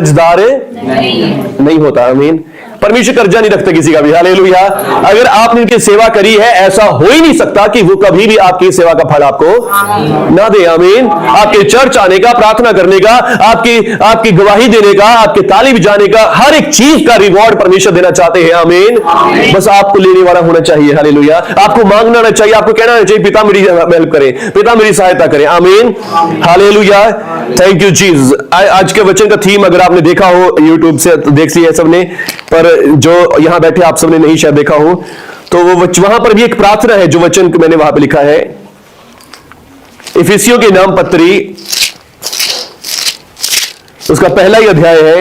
कर्जदार नहीं होता। आमीन। परमेश्वर कर्जा नहीं रखता किसी का भी। हालेलुया। अगर आपने इनकी सेवा करी है, ऐसा हो ही नहीं सकता कि वो कभी भी आपकी सेवा का फल आपको ना दे। आमीन। आपके चर्च आने का, प्रार्थना करने का, आपकी गवाही देने का, आपके तालीम जाने का, हर एक चीज का रिवॉर्ड परमेश्वर देना चाहते हैं। आमीन। बस आपको लेने वाला होना चाहिए। हालेलुया। आपको मांगना ना चाहिए, आपको कहना चाहिए पिता मेरी हेल्प करें, पिता मेरी सहायता करें। आमीन। हालेलुया। Thank you Jesus. आज के वचन का थीम अगर आपने देखा हो, यूट्यूब से देख ली है सबने, पर जो यहां बैठे आप सबने नहीं शायद देखा हो, तो वो वहां पर भी एक प्रार्थना है जो वचन मैंने वहां पे लिखा है। इफिसियों के नाम पत्री, उसका पहला ही अध्याय है।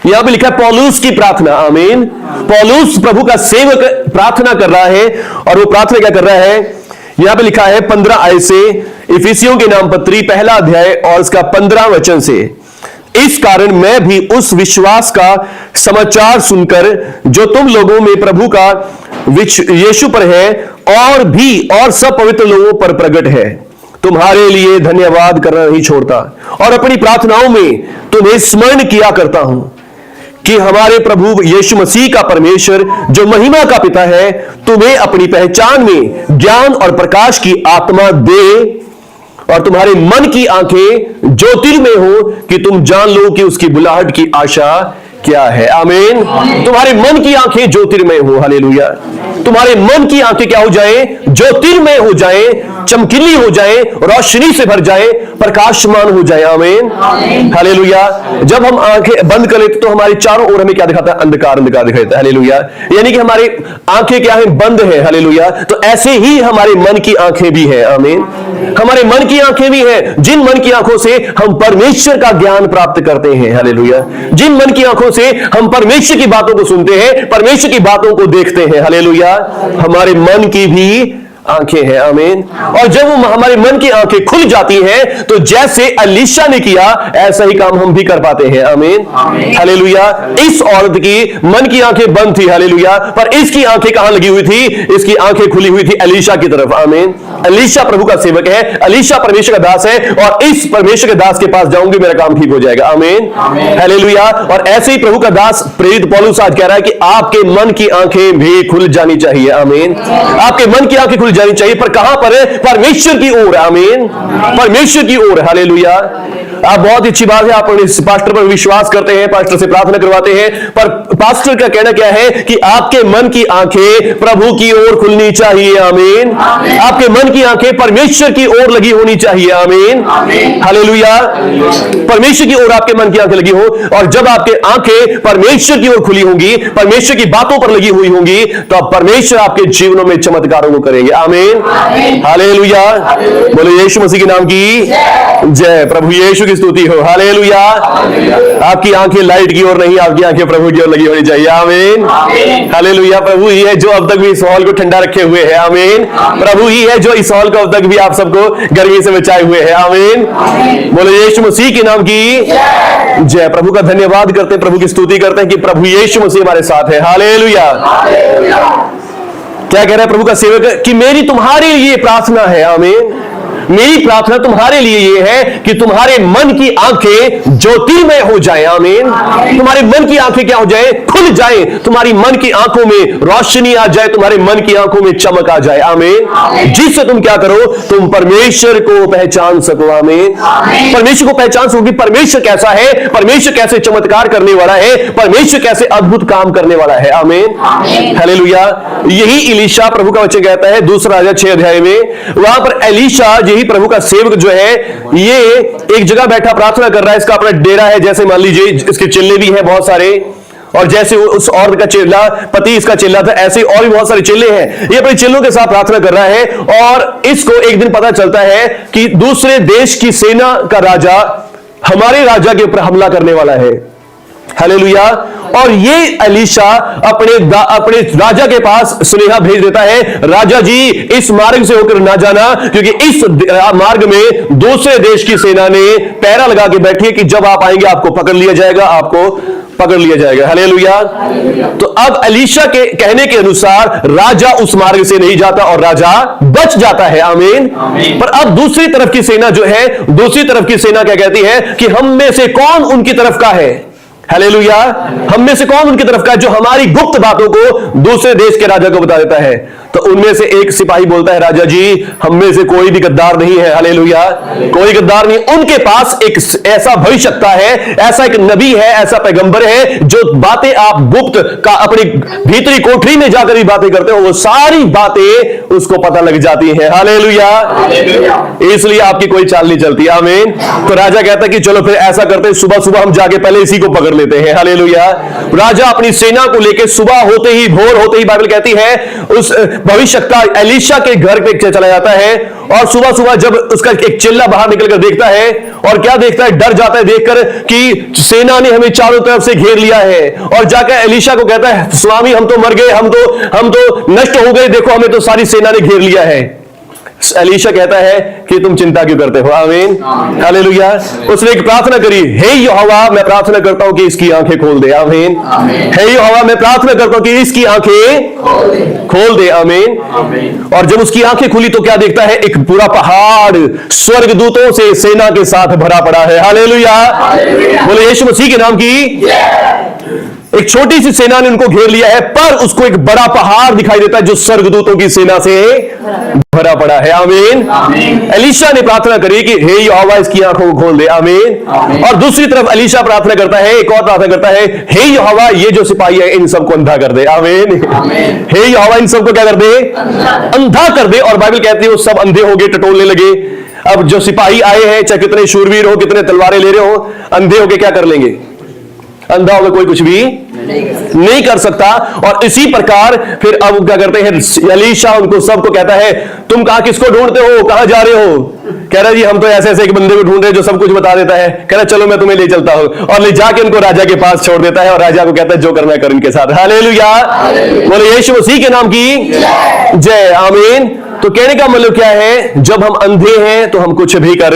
यहां पे लिखा है पौलुस की प्रार्थना। आमीन। पौलुस प्रभु का सेवक प्रार्थना कर रहा है, और वो प्रार्थना क्या कर रहा है? यहां पे लिखा है 15 आयत से, इफिसियों के नाम पत्री पहला अध्याय और उसका 15 वचन से, इस कारण मैं भी उस विश्वास का समाचार सुनकर जो तुम लोगों में प्रभु का यीशु पर है और सब पवित्र लोगों पर प्रकट है, तुम्हारे लिए धन्यवाद करना नहीं छोड़ता, और अपनी प्रार्थनाओं में तुम्हें स्मरण किया करता हूं कि हमारे प्रभु यीशु मसीह का परमेश्वर जो महिमा का पिता है, तुम्हें अपनी पहचान में ज्ञान और प्रकाश की आत्मा दे, और तुम्हारे मन की आंखें ज्योतिर्मय हो कि तुम जान लो कि उसकी बुलाहट की आशा क्या है। आमीन। तुम्हारे मन की आंखें ज्योतिर्मय हो। हालेलुया। तुम्हारे मन की आंखें क्या हो जाए? ज्योतिर्मय हो जाए, चमकीली हो जाए, रोशनी से भर जाए, प्रकाशमान हो जाए। आमीन। हालेलुया। जब हम आंखें बंद कर लेते तो हमारे चारों ओर हमें क्या दिखाता है? अंधकार अंधकार दिखाई देता है। हालेलुया। यानी कि हमारी आंखें क्या है? बंद है। हालेलुया। तो ऐसे ही हमारे मन की आंखें भी है। आमीन। हमारे मन की आंखें भी है, जिन मन की आंखों से हम परमेश्वर का ज्ञान प्राप्त करते हैं। हालेलुया। जिन मन की आंखों से हम परमेश्वर की बातों को सुनते हैं, परमेश्वर की बातों को देखते हैं। हालेलुया। हमारे मन की भी आंखें हैं। आमीन। और जब हमारे मन की आंखें खुल जाती हैं, तो जैसे एलीशा ने किया, ऐसा ही काम हम भी कर पाते हैं। आमीन। हालेलुया। इस औरत की मन की आंखें बंद थी। हालेलुया। पर इसकी आंखें कहां लगी हुई थी? इसकी आंखें खुली हुई थी एलीशा की तरफ। आमीन। एलीशा प्रभु का सेवक है, एलीशा परमेश्वर का दास है, और इस परमेश्वर के दास के पास जाऊंगी, मेरा काम ठीक हो जाएगा। आमीन। हालेलुया। और ऐसे ही प्रभु का दास प्रेरित पौलुस आज कह रहा है कि आपके मन की आंखें भी खुल जानी चाहिए। आमीन। आपके मन की आंखें खुल जानी चाहिए, पर कहां पर है? परमेश्वर की ओर। आमीन। परमेश्वर की ओर। हालेलुया। आप बहुत ही अच्छी बात है, आप इस पास्टर पर विश्वास करते हैं, पास्टर से प्रार्थना करवाते हैं, पर पास्टर का कहना क्या है कि आपके मन की आंखें प्रभु की ओर खुलनी चाहिए। आमीन। आपके मन की आंखें परमेश्वर की ओर लगी होनी चाहिए। आमीन। हालेलुया। परमेश्वर की ओर आपके मन की आंखें लगी हो, और जब आपके आंखें परमेश्वर की ओर खुली होंगी, परमेश्वर की बातों पर लगी हुई होंगी, तो परमेश्वर आपके जीवनों में चमत्कारों को करेंगे। आमीन। हालेलुया। बोलो यीशु मसीह के नाम की जय। प्रभु यीशु की स्तुति हो। हालेलुया। आपकी आंखें लाइट की ओर नहीं, आपकी आंखें प्रभु की ओर लगी होनी चाहिए। आमीन। हालेलुया। प्रभु ही है जो अब तक भी इस हॉल को ठंडा रखे हुए है। आमीन। प्रभु ही है जो इस हॉल को अब तक भी आप सबको गर्मी से बचाए हुए है। आमीन। बोलो यीशु मसीह के नाम की जय। प्रभु का धन्यवाद करते हैं, प्रभु की स्तुति करते हैं कि प्रभु यीशु मसीह हमारे साथ है। हालेलुया। क्या कह रहा है प्रभु का सेवक? कि मेरी तुम्हारे लिए प्रार्थना है। आमीन। मेरी प्रार्थना तुम्हारे लिए ये है कि तुम्हारे मन की आंखें ज्योतिर्मय हो जाए। आमीन। तुम्हारे मन की आंखें क्या हो जाए? खुल जाए। तुम्हारी मन की आंखों में रोशनी आ जाए, तुम्हारे मन की आंखों में चमक आ जाए। आमीन। जिससे तुम क्या करो? तुम परमेश्वर को पहचान सको। आमीन। परमेश्वर को पहचान सको कि परमेश्वर कैसा है, परमेश्वर कैसे चमत्कार करने वाला है, परमेश्वर कैसे अद्भुत काम करने वाला है। आमीन। हालेलुया। यही एलीशा प्रभु का वचन कहता है 2 राजा 6 अध्याय में, वहां पर एलीशा यही प्रभु का सेवक जो है, ये एक जगह बैठा प्रार्थना कर रहा है। इसका अपना डेरा है, जैसे मान लीजिए इसके चेले भी हैं बहुत सारे, और जैसे उस औरत का चेला पति इसका चेला था, ऐसे और भी बहुत सारे चेले हैं। ये अपने चेलों के साथ प्रार्थना कर रहा है, और इसको एक दिन पता चलता है कि दूसरे देश की सेना का राजा हमारे राजा के ऊपर हमला करने वाला है। हालेलुया। और ये एलीशा अपने राजा के पास सुनेहा भेज देता है, राजा जी इस मार्ग से होकर ना जाना, क्योंकि इस मार्ग में दूसरे देश की सेना ने पहरा लगा के बैठी है कि जब आप आएंगे आपको पकड़ लिया जाएगा, आपको पकड़ लिया जाएगा। हालेलुया। तो अब एलीशा के कहने के अनुसार राजा उस मार्ग से नहीं जाता और राजा बच जाता है। आमीन। पर अब दूसरी तरफ की सेना जो है, दूसरी तरफ की सेना क्या कहती है कि हम में से कौन उनकी तरफ का है। हालेलुया। हम में से कौन उनकी तरफ का है जो हमारी गुप्त बातों को दूसरे देश के राजा को बता देता है। तो उनमें से एक सिपाही बोलता है, राजा जी हम में से कोई भी गद्दार नहीं है। हालेलुया। कोई गद्दार नहीं। उनके पास एक ऐसा भविष्यवक्ता है, ऐसा एक नबी है, ऐसा पैगंबर है जो बातें आप गुप्त का अपनी भीतरी कोठरी में जाकर भी बातें करते हो, वो सारी बातें उसको पता लग जाती हैं। हालेलुया। इसलिए आपकी कोई चाल नहीं चलती। आमीन। तो राजा कहता है कि चलो फिर ऐसा करते हैं, सुबह सुबह हम जाके पहले इसी को पकड़ लेते हैं। हालेलुया। राजा अपनी सेना को लेकर सुबह होते ही, भोर होते ही, बाइबल कहती है उस भविष्यवक्ता एलीशा के घर पे चला जाता है और सुबह सुबह जब उसका एक चिल्ला बाहर निकलकर देखता है, और क्या देखता है, डर जाता है देखकर कि सेना ने हमें चारों तरफ से घेर लिया है, और जाकर एलीशा को कहता है, स्वामी हम तो मर गए, हम तो नष्ट हो गए, देखो हमें तो सारी सेना ने घेर लिया है। एलीशा कहता है कि तुम चिंता क्यों करते हो। आमीन। हालेलुया। उसने एक प्रार्थना करी, हे यहोवा मैं प्रार्थना करता हूं कि इसकी आंखें खोल दे। आमीन। हे यहोवा मैं प्रार्थना करता हूं कि इसकी आंखें खोल दे। आमीन। और जब उसकी आंखें खुली तो क्या देखता है, एक पूरा पहाड़ स्वर्गदूतों से सेना के साथ भरा पड़ा है। हालेलुया। बोले यीशु मसीह के नाम की। एक छोटी सी सेना ने उनको घेर लिया है, पर उसको एक बड़ा पहाड़ दिखाई देता है जो स्वर्गदूतों की सेना से भरा पड़ा है। आमीन। एलीशा ने प्रार्थना करी कि हे यहोवा इसकी आंखों को खोल दे। आमीन। और दूसरी तरफ एलीशा प्रार्थना करता है, एक और प्रार्थना करता है, हे यहोवा ये जो सिपाही है इन सबको अंधा कर दे। आमीन। हे यहोवा इन सबको क्या कर दे, अंधा कर दे। और बाइबल कहती है वो सब अंधे हो गए, टटोलने लगे। अब जो सिपाही आए हैं, चाहे कितने शूरवीर हो, कितने तलवारें ले रहे हो, अंधे होके क्या कर लेंगे, अंधा होकर कोई कुछ भी नहीं कर सकता। और इसी प्रकार फिर अब क्या करते हैं, एलीशा उनको सबको कहता है, तुम कहां किसको ढूंढते हो, कहां जा रहे हो। कह रहा जी हम तो ऐसे ऐसे एक बंदे को ढूंढ रहे हैं जो सब कुछ बता देता है। कह रहा चलो मैं तुम्हें ले चलता हूं, और ले जाके उनको राजा के पास छोड़ देता है, और राजा को कहता है जो करना कर इनके साथ। हालेलुया। बोले यीशु मसीह के नाम की जय। आमीन। तो कहने का मतलब क्या है, जब हम अंधे हैं तो हम कुछ भी कर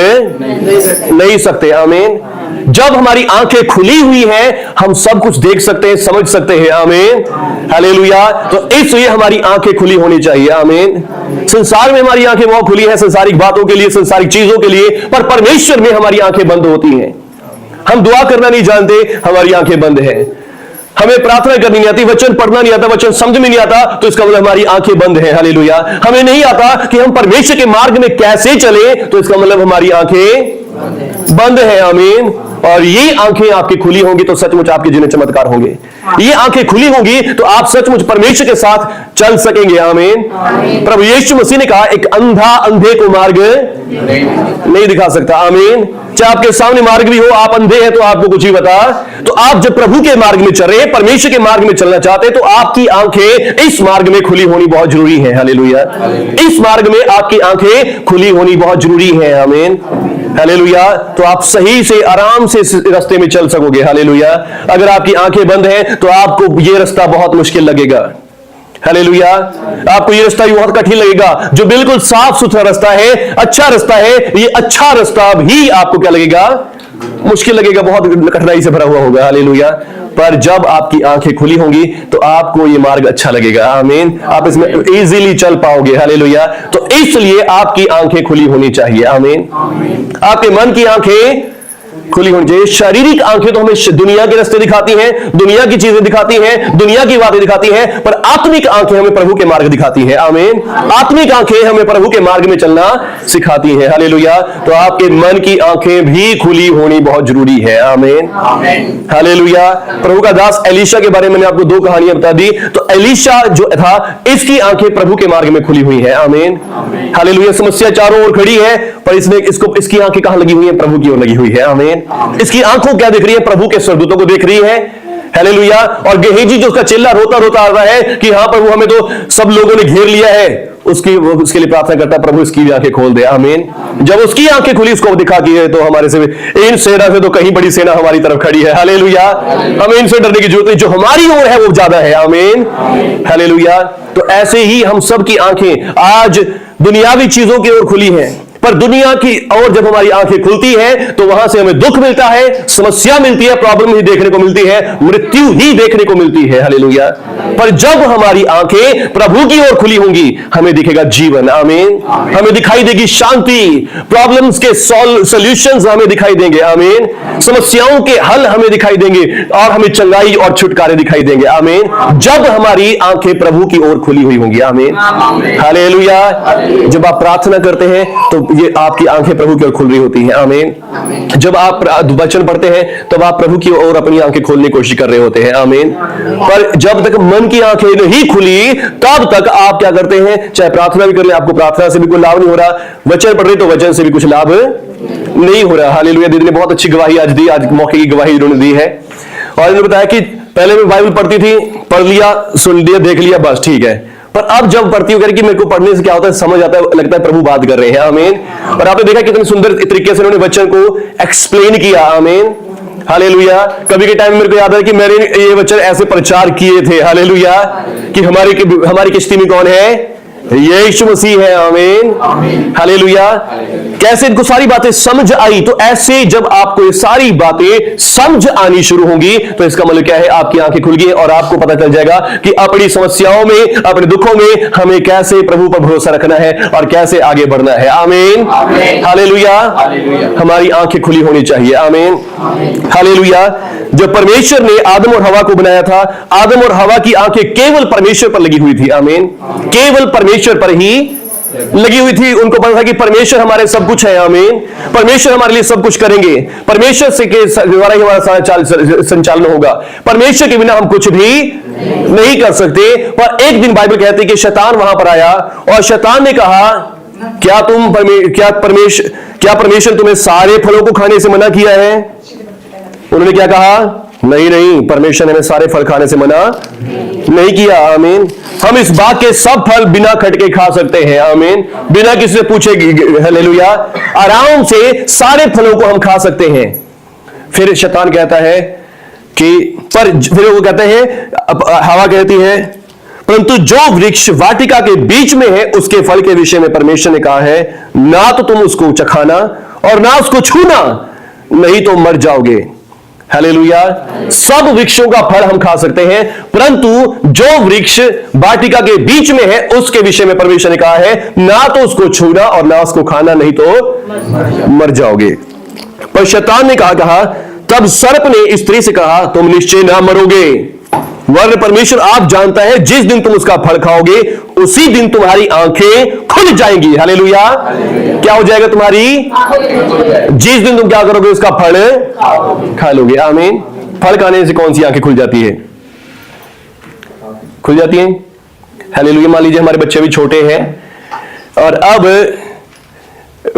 नहीं सकते। आमीन। जब हमारी आंखें खुली हुई हैं हम सब कुछ देख सकते हैं, समझ सकते हैं। आमीन। हालेलुया। तो इसलिए हमारी आंखें खुली होनी चाहिए। आमीन। संसार में हमारी आंखें बहुत खुली हैं संसारिक बातों के लिए, संसारिक चीजों के लिए, पर परमेश्वर में हमारी आंखें बंद होती हैं। हम दुआ करना नहीं जानते, हमारी आंखें बंद हैं। हमें प्रार्थना करनी नहीं आती, वचन पढ़ना नहीं आता, वचन समझ में नहीं आता, तो इसका मतलब हमारी आंखें बंद हैं। हालेलुया। हमें नहीं आता कि हम परमेश्वर के मार्ग में कैसे चले, तो इसका मतलब हमारी आंखें बंद हैं। आमीन। और ये आंखें आपकी खुली होंगी तो सचमुच आपके जीवन चमत्कार होंगे। ये आंखें खुली होंगी तो आप सचमुच परमेश्वर के साथ चल सकेंगे। आमीन। प्रभु यीशु मसीह ने कहा एक अंधा अंधे को मार्ग नहीं दिखा सकता। आमीन। चाहे आपके सामने मार्ग भी हो, आप अंधे हैं तो आपको कुछ ही बता। तो आप जब प्रभु के मार्ग में चल रहे, परमेश्वर के मार्ग में चलना चाहते हैं, तो आपकी आंखें इस मार्ग में खुली होनी बहुत जरूरी है। हालेलुया। इस मार्ग में आपकी आंखें खुली होनी बहुत जरूरी है। आमीन। हालेलुया। तो आप सही से आराम से इस रास्ते में चल सकोगे। हालेलुया। अगर आपकी आंखें बंद हैं तो आपको ये रास्ता बहुत मुश्किल लगेगा। हालेलुया। आपको ये रास्ता बहुत कठिन लगेगा। जो बिल्कुल साफ सुथरा रास्ता है, अच्छा रास्ता है, ये अच्छा रास्ता भी आपको क्या लगेगा, मुश्किल लगेगा, बहुत कठिनाई से भरा हुआ होगा। हालेलुया। पर जब आपकी आंखें खुली होंगी तो आपको ये मार्ग अच्छा लगेगा। आमीन। आप इसमें इजीली चल पाओगे। हालेलुया। तो इसलिए आपकी आंखें खुली होनी चाहिए। आमीन। आपके मन की आंखें खुली होनी चाहिए। शारीरिक आंखें तो हमें दुनिया के रास्ते दिखाती हैं, दुनिया की चीजें दिखाती हैं, दुनिया की बातें दिखाती हैं, पर आत्मिक आंखें हमें प्रभु के मार्ग दिखाती हैं। आमीन। आत्मिक आंखें हमें प्रभु के मार्ग में चलना सिखाती हैं। हालेलुया। तो आपके मन की आंखें भी खुली होनी बहुत जरूरी है। आमीन। हालेलुया। प्रभु का दास एलीशा के बारे में मैंने आपको दो कहानियां बता दी। तो एलीशा जो था, इसकी आंखें प्रभु के मार्ग में खुली हुई है। आमीन। हालेलुया। समस्या चारों ओर खड़ी है, पर इसकी आंखें कहां लगी हुई है, प्रभु की ओर लगी हुई है। आमीन। इसकी आंखों क्या दिख रही है, प्रभु के स्वर्गदूतों को देख रही है। हालेलुया। और गेहजी जो उसका चिल्ला रोता रोता आ रहा है कि हाँ प्रभु हमें तो सब लोगों ने घेर लिया है, उसके लिए प्रार्थना करता है, प्रभु इसकी भी आंखें खोल दे। आमीन। जब उसकी आंखें खुली, उसको दिखा कि है तो हमारे से इन सेना से तो कहीं बड़ी सेना हमारी तरफ खड़ी है। हालेलुया। हमें इनसे डरने की जरूरत नहीं, जो हमारी ओर है वो ज्यादा है। आमीन। हालेलुया। तो ऐसे ही हम सब की आंखें आज दुनियावी चीजों की ओर खुली हैं, पर दुनिया की ओर जब हमारी आंखें खुलती हैं तो वहां से हमें दुख मिलता है, समस्या मिलती है, प्रॉब्लम ही देखने को मिलती है, मृत्यु ही देखने को मिलती है। हालेलुया। पर जब हमारी आंखें प्रभु की ओर खुली होंगी, हमें दिखेगा जीवन। आमीन। हमें दिखाई देगी शांति, प्रॉब्लम्स के सॉल्यूशंस हमें दिखाई देंगे। आमीन। समस्याओं के हल हमें दिखाई देंगे और हमें चंगाई और छुटकारे दिखाई देंगे। आमीन। जब हमारी आंखें प्रभु की ओर खुली हुई होंगी। आमीन। हालेलुया। जब आप प्रार्थना करते हैं तो ये आपकी आंखें प्रभु की ओर खुल रही होती हैं। आमीन। जब आप वचन पढ़ते हैं तब आप प्रभु की ओर अपनी आंखें खोलने की कोशिश कर रहे होते हैं। आमीन। पर जब तक मन की आंखें नहीं खुली, तब तक आप क्या करते हैं, चाहे प्रार्थना भी कर ले, आपको प्रार्थना से भी कोई लाभ नहीं हो रहा, वचन पढ़ रहे तो वचन से भी कुछ लाभ नहीं हो रहा। हालेलुया। दीदी ने बहुत अच्छी गवाही आज दी, आज मौके की गवाही उन्होंने दी है। और इन्होंने बताया कि पहले मैं बाइबल पढ़ती थी, पढ़ लिया, सुन लिया, देख लिया, बस ठीक है। पर अब जब पढ़ती हूँ कि मेरे को पढ़ने से क्या होता है, समझ आता है, लगता है प्रभु बात कर रहे हैं। आमीन। और आपने देखा कितने सुंदर तरीके से उन्होंने वचन को एक्सप्लेन किया। आमीन। हालेलुया। कभी के टाइम मेरे को याद है कि मैंने ये वचन ऐसे प्रचार किए थे। हालेलुया। कि हमारी किश्ती में कौन है, यीशु मसीह है। आमीन। हालेलुया। कैसे इनको सारी बातें समझ आई, तो ऐसे जब आपको ये सारी बातें समझ आनी शुरू होंगी तो इसका मतलब क्या है, आपकी आंखें खुल गई और आपको पता चल जाएगा कि अपनी समस्याओं में, अपने दुखों में हमें कैसे प्रभु पर भरोसा रखना है और कैसे आगे बढ़ना है। आमीन। हालेलुया। हमारी आंखें खुली होनी चाहिए। आमीन। हालेलुया। जब परमेश्वर ने आदम और हवा को बनाया था, आदम और हवा की आंखें केवल परमेश्वर पर लगी हुई थी। आमीन। केवल परमेश्वर पर ही लगी हुई थी। उनको पता था कि परमेश्वर हमारे सब कुछ है। आमीन। परमेश्वर हमारे लिए सब कुछ करेंगे, परमेश्वर से के द्वारा ही हमारा संचालन होगा, परमेश्वर के बिना हम कुछ भी नहीं कर सकते। पर एक दिन बाइबल कहती है कि शैतान वहां पर आया और शैतान ने कहा, क्या परमेश्वर तुम्हें सारे फलों को खाने से मना किया है? उन्होंने क्या कहा, नहीं, परमेश्वर ने हमें सारे फल खाने से मना नहीं किया। आमीन। हम इस बाग के सब फल बिना खटके खा सकते हैं। आमीन। बिना किसी से पूछे, हालेलुया, आराम से सारे फलों को हम खा सकते हैं। फिर शैतान कहता है कि फिर वो कहते हैं, हवा कहती है, परंतु जो वृक्ष वाटिका के बीच में है उसके फल के विषय में परमेश्वर ने कहा है, ना तो तुम उसको चखाना और ना उसको छूना, नहीं तो मर जाओगे। हालेलुया। सब वृक्षों का फल हम खा सकते हैं, परंतु जो वृक्ष वाटिका के बीच में है उसके विषय में परमेश्वर ने कहा है, ना तो उसको छूना और ना उसको खाना, नहीं तो मर जाओगे। पर शैतान ने कहा, तब सर्प ने स्त्री से कहा, तुम निश्चय ना मरोगे, वरन परमेश्वर आप जानता है जिस दिन तुम उसका फल खाओगे उसी दिन तुम्हारी आंखें खुल जाएंगी। हालेलुया। क्या हो जाएगा तुम्हारी? जिस दिन तुम क्या करोगे, उसका फल खा लोगे। आमीन। फल खाने से कौन सी आंखें खुल जाती है? खुल जाती हैं। हालेलुया। मान लीजिए हमारे बच्चे भी छोटे हैं और अब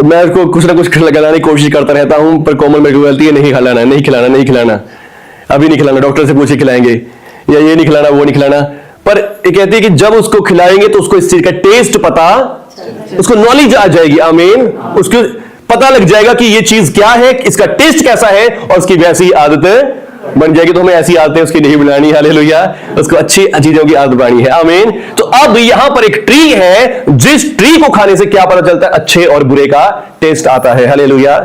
मैं उसको कुछ ना कुछ खिलाने की कोशिश करता रहता हूं, पर कोमल मेरे को बोलती है, नहीं खिलाना, नहीं खिलाना, नहीं खिलाना, अभी नहीं खिलाना, डॉक्टर से पूछे खिलाएंगे, या ये नहीं खिलाना, वो नहीं खिलाना। पर ये कहती है कि जब उसको खिलाएंगे तो उसको इस चीज का टेस्ट पता, उसको नॉलेज आ जाएगी। आमीन। उसको पता लग जाएगा कि ये चीज क्या है, इसका टेस्ट कैसा है, और उसकी वैसी आदत बन जाएगी। तो हमें ऐसी आदतें उसकी नहीं बनानी। हालेलुया। उसको अच्छी चीजों की आदत बनानी है। आमीन। तो अब यहां पर एक ट्री है, जिस ट्री को खाने से क्या पता चलता है, अच्छे और बुरे का टेस्ट आता है। हालेलुया।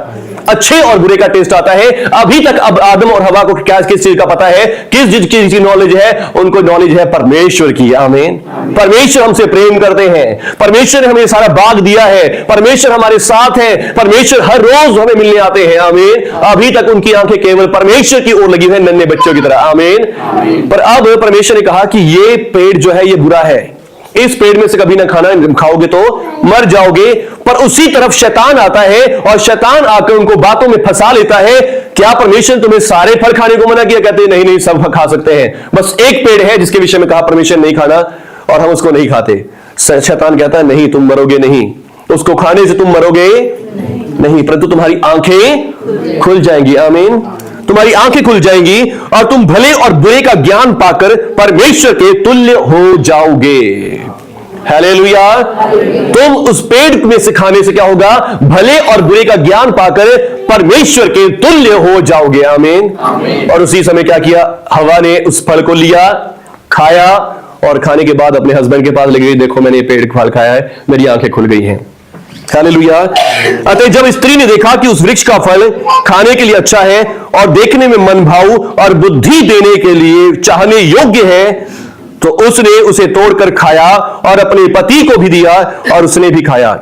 अच्छे और बुरे का टेस्ट आता है। अभी तक अब आदम और हवा को क्या किस चीज का पता है, किस चीज की नॉलेज है? उनको नॉलेज है परमेश्वर की। आमीन। परमेश्वर हमसे प्रेम करते हैं, परमेश्वर ने हमें सारा बाग दिया है, परमेश्वर हमारे साथ है, परमेश्वर हर रोज हमें मिलने आते हैं। आमीन। अभी तक उनकी आंखें केवल परमेश्वर की ओर लगी है, नन्हे बच्चों की तरह। आमीन। पर अब परमेश्वर ने कहा कि ये पेड़ जो है ये बुरा है, इस पेड़ में से कभी ना खाना, खाओगे तो मर जाओगे। पर उसी तरफ शैतान आता है और शैतान आकर उनको बातों में फंसा लेता है। क्या परमेश्वर ने तुम्हें सारे फल खाने को मना किया? कहते हैं नहीं, सब खा सकते हैं, बस एक पेड़ है जिसके विषय में कहा परमेश्वर नहीं खाना, और हम उसको नहीं खाते। शैतान कहता है नहीं, तुम मरोगे नहीं, उसको खाने से तुम मरोगे नहीं, परंतु तुम्हारी आंखें खुल जाएंगी। आमीन। तुम्हारी आंखें खुल जाएंगी और तुम भले और बुरे का ज्ञान पाकर परमेश्वर के तुल्य हो जाओगे। हालेलुया। तुम उस पेड़ में से खाने से क्या होगा? भले और बुरे का ज्ञान पाकर परमेश्वर के तुल्य हो जाओगे। आमीन। और उसी समय क्या किया? हवा ने उस फल को लिया, खाया, और खाने के बाद अपने हस्बैंड के पास लगी, देखो मैंने ये पेड़ का फल खाया है, मेरी आंखें खुल गई हैं। हालेलुया। अतः जब स्त्री ने देखा कि उस वृक्ष का फल खाने के लिए अच्छा है और देखने में मन भाऊ और बुद्धि देने के लिए चाहने योग्य है, तो उसने उसे तोड़कर खाया और अपने पति को भी दिया और उसने भी खाया।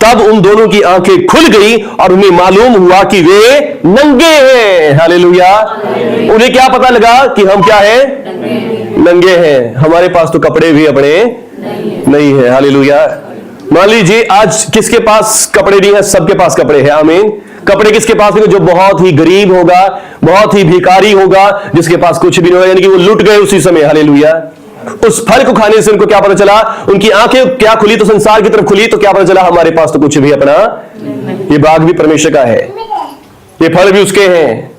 तब उन दोनों की आंखें खुल गई और उन्हें मालूम हुआ कि वे नंगे हैं। हालेलुया। उन्हें क्या पता लगा कि हम क्या है? नंगे हैं। हमारे पास तो कपड़े भी अपने नहीं है। हालेलुया। मान लीजिए आज किसके पास कपड़े नहीं है? सबके पास कपड़े हैं। आमीन। कपड़े किसके पास नहीं? जो बहुत ही गरीब होगा, बहुत ही भिखारी होगा, जिसके पास कुछ भी नहीं होगा, यानी कि वो लुट गए उसी समय। हालेलुया। उस फल को खाने से उनको क्या पता चला? उनकी आंखें क्या खुली? तो संसार की तरफ खुली। तो क्या पता चला? हमारे पास तो कुछ भी अपना, ये बाग भी परमेश्वर का है, ये फल भी उसके हैं।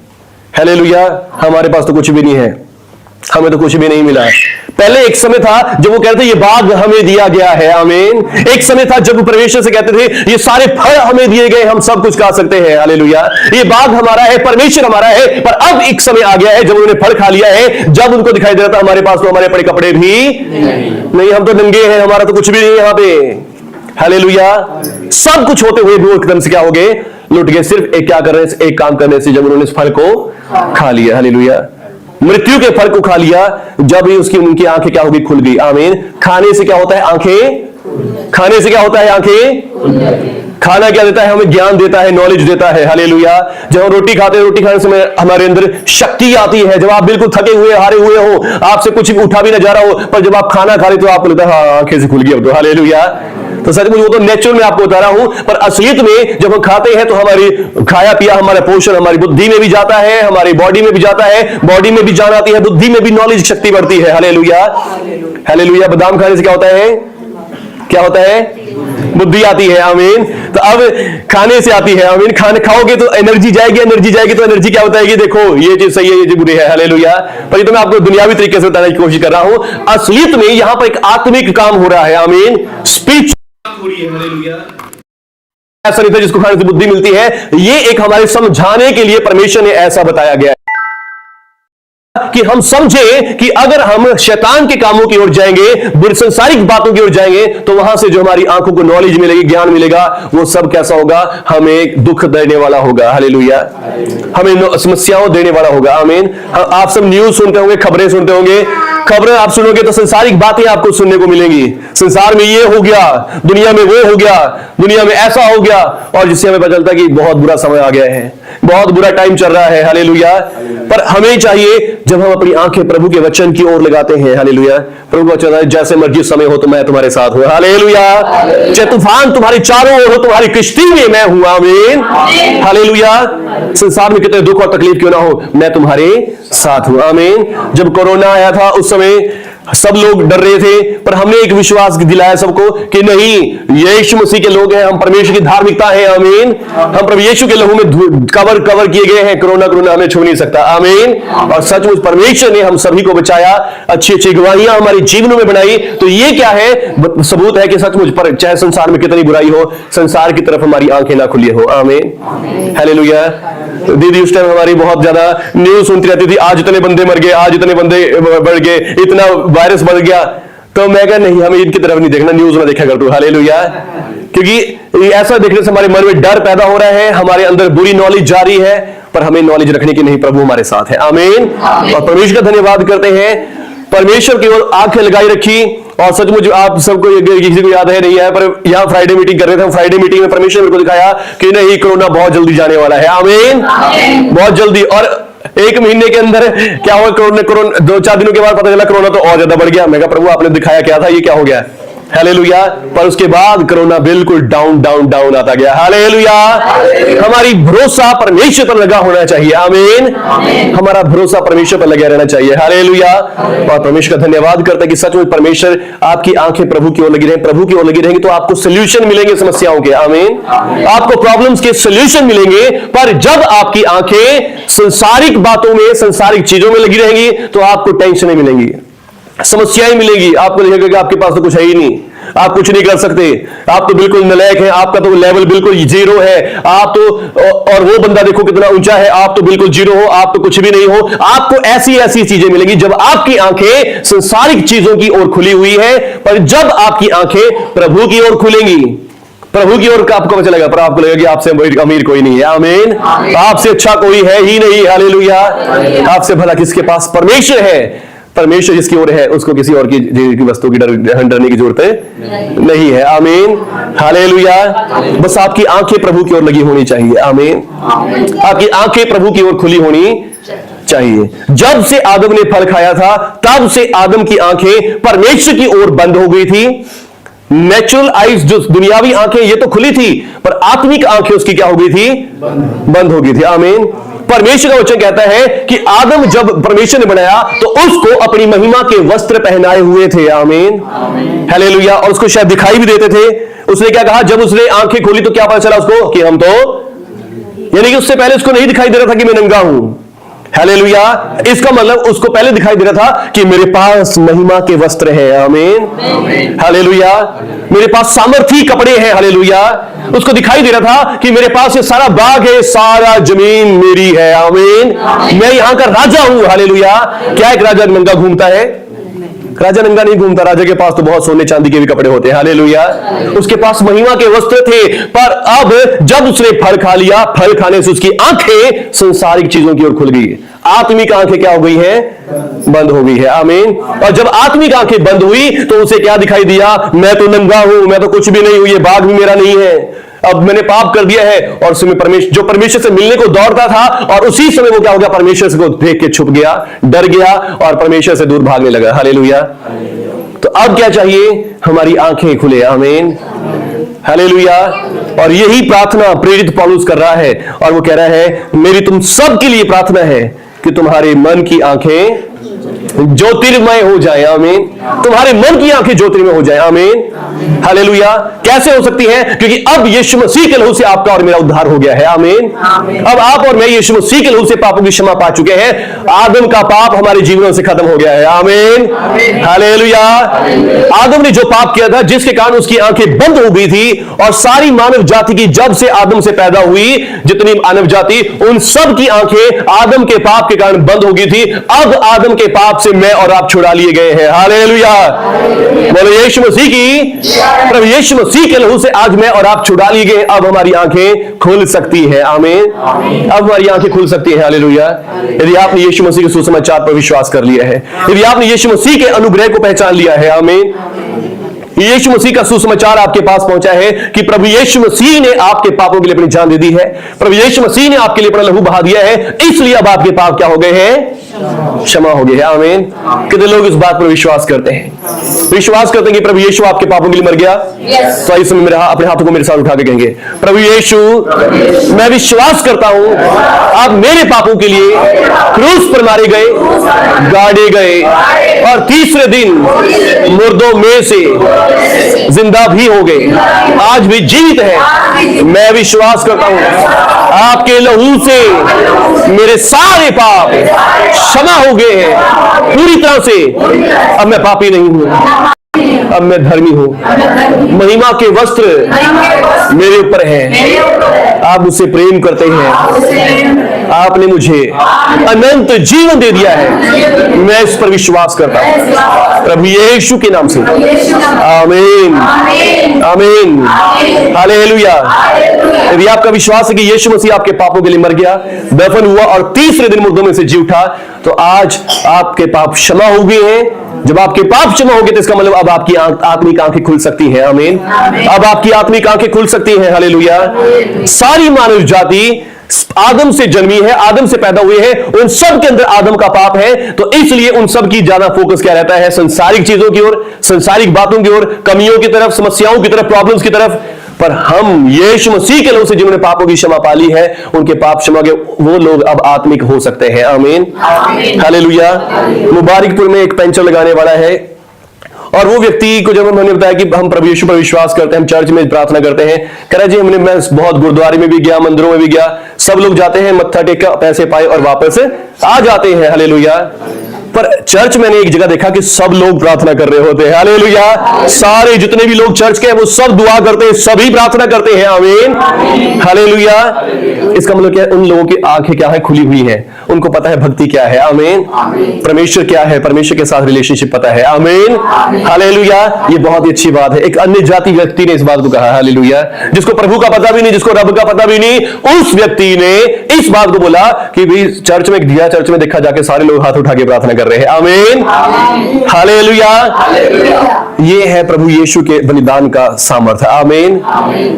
हालेलुया। हमारे पास तो कुछ भी नहीं है, हमें तो कुछ भी नहीं मिला। पहले एक समय था जब वो कहते थे ये बाग हमें दिया गया है। आमीन। एक समय था जब वो परमेश्वर से कहते थे ये सारे फल हमें दिए गए, हम सब कुछ खा सकते हैं। हालेलुया। ये बाग हमारा है, परमेश्वर हमारा है। पर अब एक समय आ गया है जब उन्होंने फल खा लिया है, जब उनको दिखाई दे रहा था हमारे पास तो हमारे अपने कपड़े भी नहीं, हम तो नंगे हैं, हमारा तो कुछ भी नहीं है यहाँ पे। हालेलुया। सब कुछ होते हुए भी वो एकदम से क्या हो गए? लुट गए। सिर्फ एक क्या कर रहे हैं? एक काम करने से, जब उन्होंने इस फल को खा लिया। हालेलुया। मृत्यु के फल को खा लिया, जब ही उसकी उनकी आंखें क्या होगी? खुल गई। आमीन। खाने से क्या होता है? आंखें। खाने से क्या होता है? आंखें। खाना क्या देता है? हमें ज्ञान देता है, नॉलेज देता है। हालेलुया। जब हम रोटी खाते हैं, रोटी खाने से हमारे अंदर शक्ति आती है। जब आप बिल्कुल थके हुए, हारे हुए हो, आपसे कुछ भी उठा भी ना जा रहा हो, पर जब आप खाना खा रहे तो आपको लगता है हाँ आंखें से खुल गई अब तो। हालेलुया। तो सच में वो तो नेचुरल में आपको बता रहा हूं, पर असलियत में जब हम खाते हैं तो हमारी खाया पिया, हमारा पोषण हमारी बुद्धि में भी जाता है, हमारी बॉडी में भी जाता है, बॉडी में भी जान आती है, बुद्धि में भी नॉलेज शक्ति बढ़ती है। हालेलुया। हालेलुया। बादाम खाने से क्या होता है? क्या होता है? बुद्धि आती है। आमीन। तो अब खाने से आती है। आमीन। खाने खाओगे तो एनर्जी जाएगी, एनर्जी जाएगी तो एनर्जी क्या होता है कि देखो ये चीज सही है, ये चीज बुरी है। हालेलुया। पर ये तो मैं आपको दुनियावी तरीके से बताने की कोशिश कर रहा हूं। असलियत में यहां पर एक आत्मिक काम हो रहा है। आमीन। स्पिरिचुअल हो रही है। हालेलुया। ऐसा नहीं था जिसको खाने से बुद्धि मिलती है, ये एक हमारे समझाने के लिए परमेश्वर ने ऐसा बताया गया है कि हम समझे कि अगर हम शैतान के कामों की ओर जाएंगे, बुरी संसारिक बातों की ओर जाएंगे, तो वहां से जो हमारी आंखों को नॉलेज मिलेगी, ज्ञान मिलेगा, वो सब कैसा होगा? हमें दुख देने वाला होगा। हालेलुया। हमें समस्याओं देने वाला होगा। आमीन। आप सब न्यूज सुनते होंगे, खबरें सुनते होंगे। खबरें आप सुनोगे तो संसारिक बातें आपको सुनने को मिलेंगी। संसार में ये हो गया, दुनिया में वो हो गया, दुनिया में ऐसा हो गया, और जिससे हमें पता चलता है कि बहुत बुरा समय आ गया है, बहुत बुरा टाइम चल रहा है। हालेलुया। पर हमें चाहिए जब हम अपनी आंखें प्रभु के वचन की ओर लगाते हैं, हालेलुया, प्रभु का वचन है जैसे मर्जी समय हो तो मैं तुम्हारे साथ हूं। हालेलुया। चाहे तूफान तुम्हारे चारों ओर हो, तुम्हारी किश्ती में मैं हूं। आमीन। हालेलुया। संसार में कितने दुख और तकलीफ क्यों ना हो, मैं तुम्हारे साथ हूं। आमीन। जब कोरोना आया था उस समय सब लोग डर रहे थे, पर हमने एक विश्वास दिलाया सबको कि नहीं, यीशु मसीह के लोग हैं, हम परमेश्वर की धार्मिकता है। आमीन। हम प्रभु यीशु के लहू में कवर किए गए हैं, कोरोना हमें छू नहीं सकता। आमीन। और सचमुच परमेश्वर ने हम सभी को बचाया, अच्छी अच्छी गवाहियां हमारे जीवनों में बनाई। तो ये क्या है? सबूत है कि सचमुच पर चाहे संसार में कितनी बुराई हो, संसार की तरफ हमारी आंखें ना खुली हो। आमीन। हालेलुया। दीदी उस टाइम हमारी बहुत ज्यादा न्यूज सुनती रहती थी, आज इतने बंदे मर गए, आज इतने बंदे बढ़ गए, इतना वायरस बढ़ गया। तो मैं कहा नहीं, हमें इनकी तरफ नहीं देखना, न्यूज में देखा कर तू। हालेलुया। क्योंकि ऐसा देखने से हमारे मन में डर पैदा हो रहा है, हमारे अंदर बुरी नॉलेज जारी है, पर हमें नॉलेज रखने की नहीं, प्रभु हमारे साथ है। आमीन। और परमेश्वर का धन्यवाद करते हैं, परमेश्वर की ओर आंखें लगाई रखी। और सचमुच आप सबको किसी को याद है नहीं है, पर यहाँ फ्राइडे मीटिंग कर रहे थे, हम फ्राइडे मीटिंग में परमेश्वर मेरे को दिखाया कि नहीं, कोरोना बहुत जल्दी जाने वाला है। आमीन। बहुत जल्दी। और एक महीने के अंदर क्या हुआ? कोरोना 2-4 दिनों के बाद पता चला कोरोना तो और ज्यादा बढ़ गया। मैं कहा प्रभु आपने दिखाया क्या था, ये क्या हो गया? हालेलुया। पर उसके बाद कोरोना बिल्कुल डाउन डाउन डाउन आता गया। हालेलुया। हमारी भरोसा परमेश्वर पर लगा होना चाहिए। आमीन। हमारा भरोसा परमेश्वर पर लगा रहना चाहिए। हालेलुया। और परमेश्वर का धन्यवाद करते हैं कि सचमुच परमेश्वर आपकी आंखें प्रभु की ओर लगी रहें, प्रभु की ओर लगी रहेंगी तो आपको सोल्यूशन मिलेंगे समस्याओं के। आमीन। आपको प्रॉब्लम्स के सोल्यूशन मिलेंगे। पर जब आपकी आंखें संसारिक बातों में, संसारिक चीजों में लगी रहेंगी तो आपको टेंशन मिलेंगी, समस्याएं मिलेंगी, आपको लगेगा कि आपके पास तो कुछ है ही नहीं, आप कुछ नहीं कर सकते, आप तो बिल्कुल नालायक हैं, आपका तो लेवल बिल्कुल जीरो है, आप तो, और वो बंदा देखो कितना ऊंचा है, आप तो बिल्कुल जीरो हो, आप तो कुछ भी नहीं हो। आपको ऐसी ऐसी चीजें मिलेंगी जब आपकी आंखें संसारिक चीजों की ओर खुली हुई है, पर जब आपकी आंखें प्रभु की ओर खुलेंगी, प्रभु की ओर आपको पता चलेगा, पर आपको लगेगा कि आपसे अमीर कोई नहीं है। आमीन। आपसे अच्छा कोई है ही नहीं। हालेलुया। आपसे भला किसके पास परमेश्वर है, परमेश्वर जिसकी ओर है उसको किसी और की वस्तु की डरने की जरूरत नहीं है। आमीन। हालेलुया। बस आपकी आंखें प्रभु की ओर लगी होनी चाहिए। आमीन। आपकी आंखें प्रभु की ओर खुली होनी चाहिए। जब से आदम ने फल खाया था तब से आदम की आंखें परमेश्वर की ओर बंद हो गई थी। नेचुरल आईज, जो दुनियावी आंखें, ये तो खुली थी, पर आत्मिक आंखें उसकी क्या हो गई थी? बंद हो गई थी। आमीन। परमेश्वर का वचन कहता है कि आदम जब परमेश्वर ने बनाया तो उसको अपनी महिमा के वस्त्र पहनाए हुए थे। आमीन। हालेलुया। और उसको शायद दिखाई भी देते थे। उसने क्या कहा, जब उसने आंखें खोली तो क्या पता चला उसको कि हम तो, यानी कि उससे पहले उसको नहीं दिखाई दे रहा था कि मैं नंगा हूं। हालेलुया। इसका मतलब उसको पहले दिखाई दे रहा था कि मेरे पास महिमा के वस्त्र हैं। आमीन। हालेलुया। मेरे पास सामर्थी कपड़े हैं। हालेलुया। उसको दिखाई दे रहा था कि मेरे पास ये सारा बाग है, सारा जमीन मेरी है। आमीन। मैं यहां का राजा हूं। हालेलुया। क्या एक राजा नंगा घूमता है? राजा नंगा नहीं घूमता। राजा के पास तो बहुत सोने चांदी के भी कपड़े होते हैं। हालेलुया। उसके पास महिमा के वस्त्र थे, पर अब जब उसने फल खा लिया, फल खाने से उसकी आंखें संसारिक चीजों की ओर खुल गई। आत्मिक आंखें क्या हो गई हैं? बंद हो गई है। आमीन। और जब आत्मिक आंखें बंद हुई तो उसे क्या दिखाई दिया? मैं तो नंगा हूं, मैं तो कुछ भी नहीं हूं, ये बाग भी मेरा नहीं है, अब मैंने पाप कर दिया है। और उसमें परमेश्वर, जो परमेश्वर से मिलने को दौड़ता था, और उसी समय वो क्या हो गया? परमेश्वर को देख के छुप गया, डर गया और परमेश्वर से दूर भागने लगा। हालेलुया। तो अब क्या चाहिए? हमारी आंखें खुले। आमीन। हालेलुया। और यही प्रार्थना प्रेरित पौलुस कर रहा है, और वो कह रहा है, मेरी तुम सब के लिए प्रार्थना है कि तुम्हारे मन की आंखें ज्योतिर्मय हो जाए। आमीन। तुम्हारे मन की आंखें ज्योतिर्मय हो जाए। आमीन। हालेलुया। कैसे हो सकती है? क्योंकि अब यीशु मसीह के लहू से आपका और मेरा उद्धार हो गया है। आमीन। अब आप और मैं यीशु मसीह के लहू से पापों की क्षमा पा चुके हैं। आदम का पाप हमारे जीवन से खत्म हो गया है। आमीन। हालेलुया। आदम ने जो पाप किया था, जिसके कारण उसकी आंखें बंद हो गई थी, और सारी मानव जाति की, जब से आदम से पैदा हुई जितनी मानव जाति, उन सब की आंखें आदम के पाप के कारण बंद हो गई थी। अब आदम के पाप से मैं और आप छुड़ा लिए गए हैं। हालेलुया। बोलो यीशु मसीह की, प्रभु यीशु मसीह के लहू से आज मैं और आप छुड़ा लिए गए। अब हमारी आंखें खुल सकती है। आमीन। अब हमारी आंखें खुल सकती है। हालेलुया। यदि आपने यीशु मसीह के सुसमाचार पर विश्वास कर लिया है, यदि आपने यीशु मसीह के अनुग्रह को पहचान लिया है। आमीन। यीशु मसीह का सुसमाचार आपके पास पहुंचा है कि प्रभु यीशु मसीह ने आपके पापों के लिए अपनी जान दे दी है, प्रभु यीशु मसीह ने आपके लिए अपना लहू बहा दिया है, इसलिए अब आपके पाप क्या हो गए हैं? क्षमा हो गए हैं। आमीन। कितने लोग इस बात पर विश्वास करते हैं? विश्वास करते हैं कि प्रभु यीशु आपके पापों के लिए मर गया? तो इस समय अपने हाथों को मेरे साथ उठा के कहेंगे, प्रभु यीशु, मैं विश्वास करता हूं आप मेरे पापों के लिए क्रूस पर मारे गए, गाड़े गए, और तीसरे दिन मुर्दों में से जिंदा भी हो गए, आज भी जीवित है। मैं विश्वास करता हूं आपके लहू से मेरे सारे पाप क्षमा हो गए हैं पूरी तरह से। अब मैं पापी नहीं हूं, अब मैं धर्मी हूं। महिमा के वस्त्र मेरे ऊपर हैं। आप मुझसे प्रेम करते हैं, आपने मुझे अनंत जीवन दे दिया है। मैं इस पर विश्वास करता हूं प्रभु यीशु के नाम से। आमीन। आमीन। हालेलुया। यदि आपका विश्वास है कि यीशु मसीह आपके पापों के लिए मर गया, दफन हुआ और तीसरे दिन मुर्दों में से जी उठा, तो आज आपके पाप क्षमा हो गए हैं। जब आपके पाप क्षमा हो गए तो इसका मतलब अब आपकी आत्मिक आंखें खुल सकती हैं। आमीन। अब आपकी आत्मिक आंखें खुल सकती हैं। हालेलुया। सारी मानव जाति आदम से जन्मी है, आदम से पैदा हुए हैं, उन सब के अंदर आदम का पाप है, तो इसलिए उन सब की ज्यादा फोकस क्या रहता है? संसारिक चीजों की ओर, संसारिक बातों की ओर, कमियों की तरफ, समस्याओं की तरफ, प्रॉब्लम्स की तरफ। पर हम यीशु मसीह के लोग से जिन्होंने पापों की क्षमा पाली है, उनके पाप क्षमा के वो लोग अब आत्मिक हो सकते हैं। आमीन। हालेलुया। मुबारकपुर में एक पेंचर लगाने वाला है, और वो व्यक्ति को जब हमने बताया कि हम प्रभु यीशु पर विश्वास करते हैं, हम चर्च में प्रार्थना करते हैं, कह रहा जी मैं बहुत गुरुद्वारे में भी गया, मंदिरों में भी गया, सब लोग जाते हैं, मत्था टेका, पैसे पाए और वापस आ जाते हैं। हालेलुया। पर चर्च मैंने एक जगह देखा कि सब लोग प्रार्थना कर रहे होते हैं। हालेलुया। सारे जितने भी लोग चर्च के हैं वो सब दुआ करते हैं, सभी प्रार्थना करते हैं। आमीन, हालेलुया। इसका मतलब क्या है? उन लोगों की आंखें क्या है? खुली हुई है। उनको पता है भक्ति क्या है। आमीन। परमेश्वर क्या है? परमेश्वर के साथ रिलेशनशिप पता है। आमीन, हालेलुया। ये बहुत ही अच्छी बात है। एक अन्य जाति व्यक्ति ने इस बात को कहा, हालेलुया, जिसको प्रभु का पता भी नहीं, जिसको रब का पता भी नहीं, उस व्यक्ति ने इस बात को बोला कि भाई चर्च में दिया, चर्च में देखा जाके सारे लोग हाथ उठा के प्रार्थना कर रहे हैं। आमीन, हालेलुया। ये है प्रभु यीशु के बलिदान का सामर्थ्य। आमीन।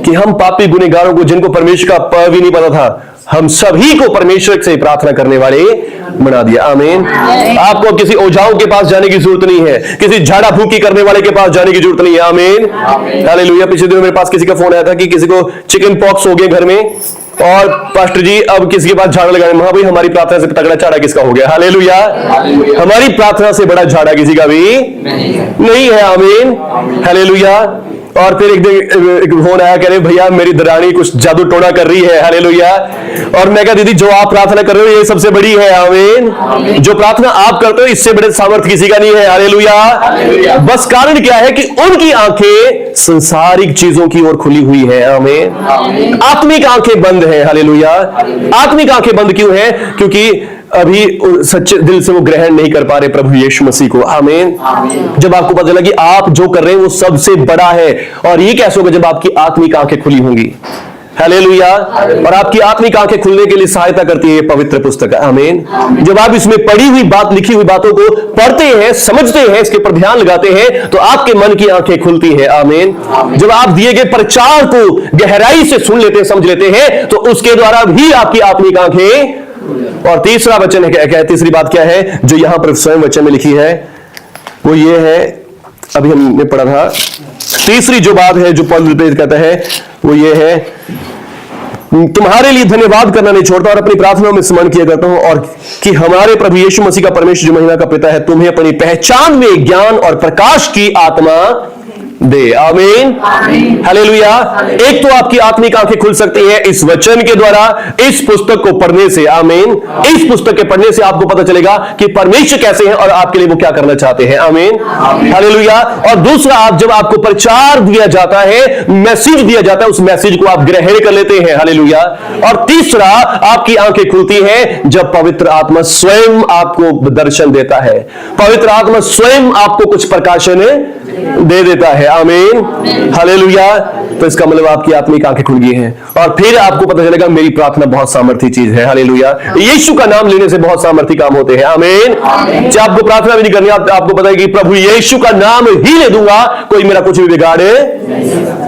कि हम पापी गुनहगारों को, जिनको परमेश्वर का प भी नहीं पता था, हम सभी को परमेश्वर से प्रार्थना करने वाले बना दिया। आमीन। आपको किसी ओझाओं के पास जाने की जरूरत नहीं है, किसी झाड़ा फूकी करने वाले के पास जाने की जरूरत नहीं है। आमीन, हालेलुया। पिछले दिनों मेरे पास किसी का फोन आया था कि किसी को चिकन पॉक्स हो गया घर में, और पास्टर जी अब किसी के पास झाड़ा लगाने, हाँ भाई हमारी प्रार्थना से तगड़ा झाड़ा किसका हो गया? हालेलुया। हमारी प्रार्थना से बड़ा झाड़ा किसी का भी नहीं है। आमीन, हालेलुया। और फिर एक दिन फोन आया, कह रहे भैया मेरी दरानी कुछ जादू टोना कर रही है। हालेलुया। और मैं कहा दीदी जो आप प्रार्थना कर रहे हो ये सबसे बड़ी है। आमीन। जो प्रार्थना आप करते हो इससे बड़े सामर्थ्य किसी का नहीं है। हालेलुया। बस कारण क्या है कि उनकी आंखें संसारिक चीजों की ओर खुली हुई है। आमीन। आत्मिक आंखें बंद है। हालेलुया। आत्मिक आंखें बंद क्यों है? क्योंकि अभी सच्चे दिल से वो ग्रहण नहीं कर पा रहे प्रभु यीशु मसीह को। आमीन। जब आपको पता चला कि आप जो कर रहे हैं वो सबसे बड़ा है, और ये कैसे होगा? जब आपकी आत्मिक आंखें खुली होंगी। हालेलुया। और आपकी आत्मिक आंखें खुलने के लिए सहायता करती है ये पवित्र पुस्तक। आमीन। जब आप इसमें पढ़ी हुई बात, लिखी हुई बातों को पढ़ते हैं, समझते हैं, इसके पर ध्यान लगाते हैं, तो आपके मन की आंखें खुलती है। आमीन। जब आप दिए गए प्रचार को गहराई से सुन लेते हैं, समझ लेते हैं, तो उसके द्वारा भी आपकी आत्मिक आंखें। और तीसरा वचन है, तीसरी बात क्या है जो यहां पर स्वयं वचन में लिखी है? वो ये है, अभी हमने पढ़ा था, तीसरी जो बात है जो पौलुस कहता है वो ये है, तुम्हारे लिए धन्यवाद करना नहीं छोड़ता और अपनी प्रार्थनाओं में स्मरण किया करता हूं, और कि हमारे प्रभु यीशु मसीह का परमेश्वर जो महिमा का पिता है तुम्हें अपनी पहचान में ज्ञान और प्रकाश की आत्मा दे। आमीन, हालेलुया। एक तो आपकी आत्मिक आंखें खुल सकती है इस वचन के द्वारा, इस पुस्तक को पढ़ने से। आमीन। इस पुस्तक के पढ़ने से आपको पता चलेगा कि परमेश्वर कैसे हैं और आपके लिए वो क्या करना चाहते हैं। आमीन, हालेलुया। और दूसरा, आप जब आपको प्रचार दिया जाता है, मैसेज दिया जाता है, उस मैसेज को आप ग्रहण कर लेते हैं। हालेलुया। और तीसरा, आपकी आंखें खुलती हैं जब पवित्र आत्मा स्वयं आपको दर्शन देता है, पवित्र आत्मा स्वयं आपको कुछ प्रकाशन दे देता है। आमीन, हालेलुया। तो इसका मतलब आपकी आत्मिक आंखें खुल गई हैं, और फिर आपको पता चलेगा मेरी प्रार्थना बहुत सामर्थी चीज है। हालेलुया। यीशु का नाम लेने से बहुत सामर्थी काम होते हैं। आमीन। चाहे आपको प्रार्थना भी नहीं करनी, आपको पता है कि प्रभु यीशु का नाम ही ले दूंगा, कोई मेरा कुछ भी बिगाड़े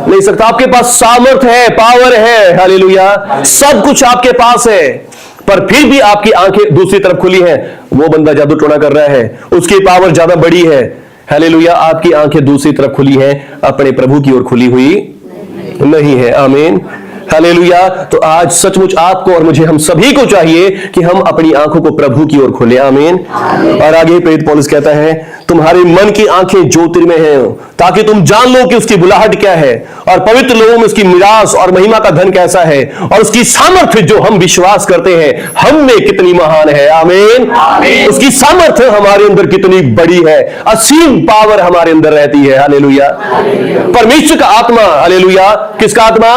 नहीं सकता। आपके पास सामर्थ है, पावर है। हालेलुया। सब कुछ आपके पास है, पर फिर भी आपकी आंखें दूसरी तरफ खुली हैं। वो बंदा जादू टोना कर रहा है, उसकी पावर ज्यादा बड़ी है। हालेलुया। आपकी आंखें दूसरी तरफ खुली हैं, अपने प्रभु की ओर खुली हुई नहीं है। आमीन, हालेलुया। तो आज सचमुच आपको और मुझे, हम सभी को चाहिए कि हम अपनी आंखों को प्रभु की ओर खोलें। आमीन। और आगे प्रेरित पौलुस कहता है, तुम्हारे मन की आंखें ज्योतिर्मय हैं, ताकि तुम जान लो कि उसकी बुलाहट क्या है, और पवित्र लोगों में उसकी मिरास और महिमा का धन कैसा है, और उसकी सामर्थ्य जो हम विश्वास करते हैं हम में कितनी महान है। आमीन। उसकी सामर्थ्य हमारे अंदर कितनी बड़ी है, असीम पावर हमारे अंदर रहती है। हालेलुया। परमेश्वर का आत्मा, हालेलुया। किसका आत्मा?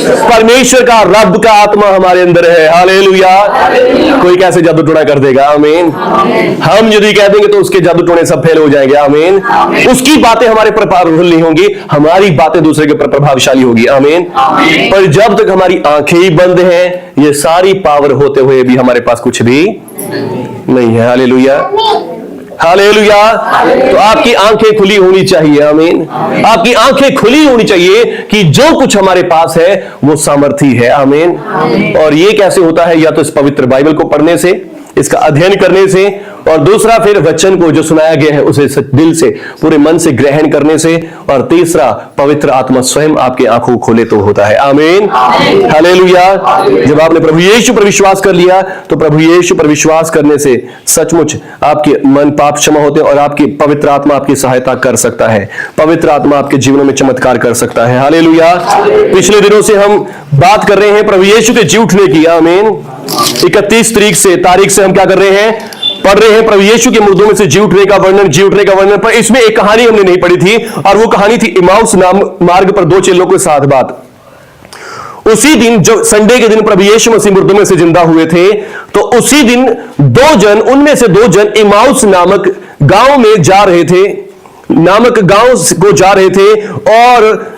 परमेश्वर का, रब का आत्मा हमारे अंदर है। हालेलुया। कोई कैसे जादू टोना कर देगा? आमीन। हम यदि कह देंगे तो उसके जादू टोने सब फेल हो जाएंगे। आमीन। उसकी बातें हमारे पर प्रभावशाली नहीं होंगी, हमारी बातें दूसरे के ऊपर प्रभावशाली होगी। आमीन। पर जब तक हमारी आंखें ही बंद हैं, ये सारी पावर होते हुए भी हमारे पास कुछ भी नहीं है। Hallelujah, hallelujah. तो आपकी आंखें खुली होनी चाहिए। आमीन। आपकी आंखें खुली होनी चाहिए कि जो कुछ हमारे पास है वो सामर्थी है। आमीन। और ये कैसे होता है? या तो इस पवित्र बाइबल को पढ़ने से, इसका अध्ययन करने से, और दूसरा फिर वचन को जो सुनाया गया है उसे दिल से, पूरे मन से ग्रहण करने से, और तीसरा पवित्र आत्मा स्वयं आपकी आंखों को खोले तो होता है। आमीन, हालेलुया। जब आपने प्रभु यीशु पर विश्वास कर लिया, तो प्रभु यीशु पर विश्वास करने से सचमुच आपके मन पाप क्षमा होते हैं, और आपकी पवित्र आत्मा आपकी सहायता कर सकता है। पवित्र आत्मा आपके जीवन में चमत्कार कर सकता है। हालेलुया। पिछले दिनों से हम बात कर रहे हैं प्रभु यीशु के जी उठने की। आमीन। 31 तारीख से हम क्या कर रहे हैं? पढ़ रहे हैं प्रभु यीशु के मुर्दों में से जी उठने का वर्णन, पर इसमें एक कहानी हमने नहीं पढ़ी थी, और वो कहानी थी इमाउस नाम मार्ग पर दो चेलों के साथ बात। उसी दिन, जो संडे के दिन प्रभु यीशु मसीह मुर्दों में से जिंदा हुए थे, तो उसी दिन उनमें से दो जन इमाउस नामक गांव में जा रहे थे, और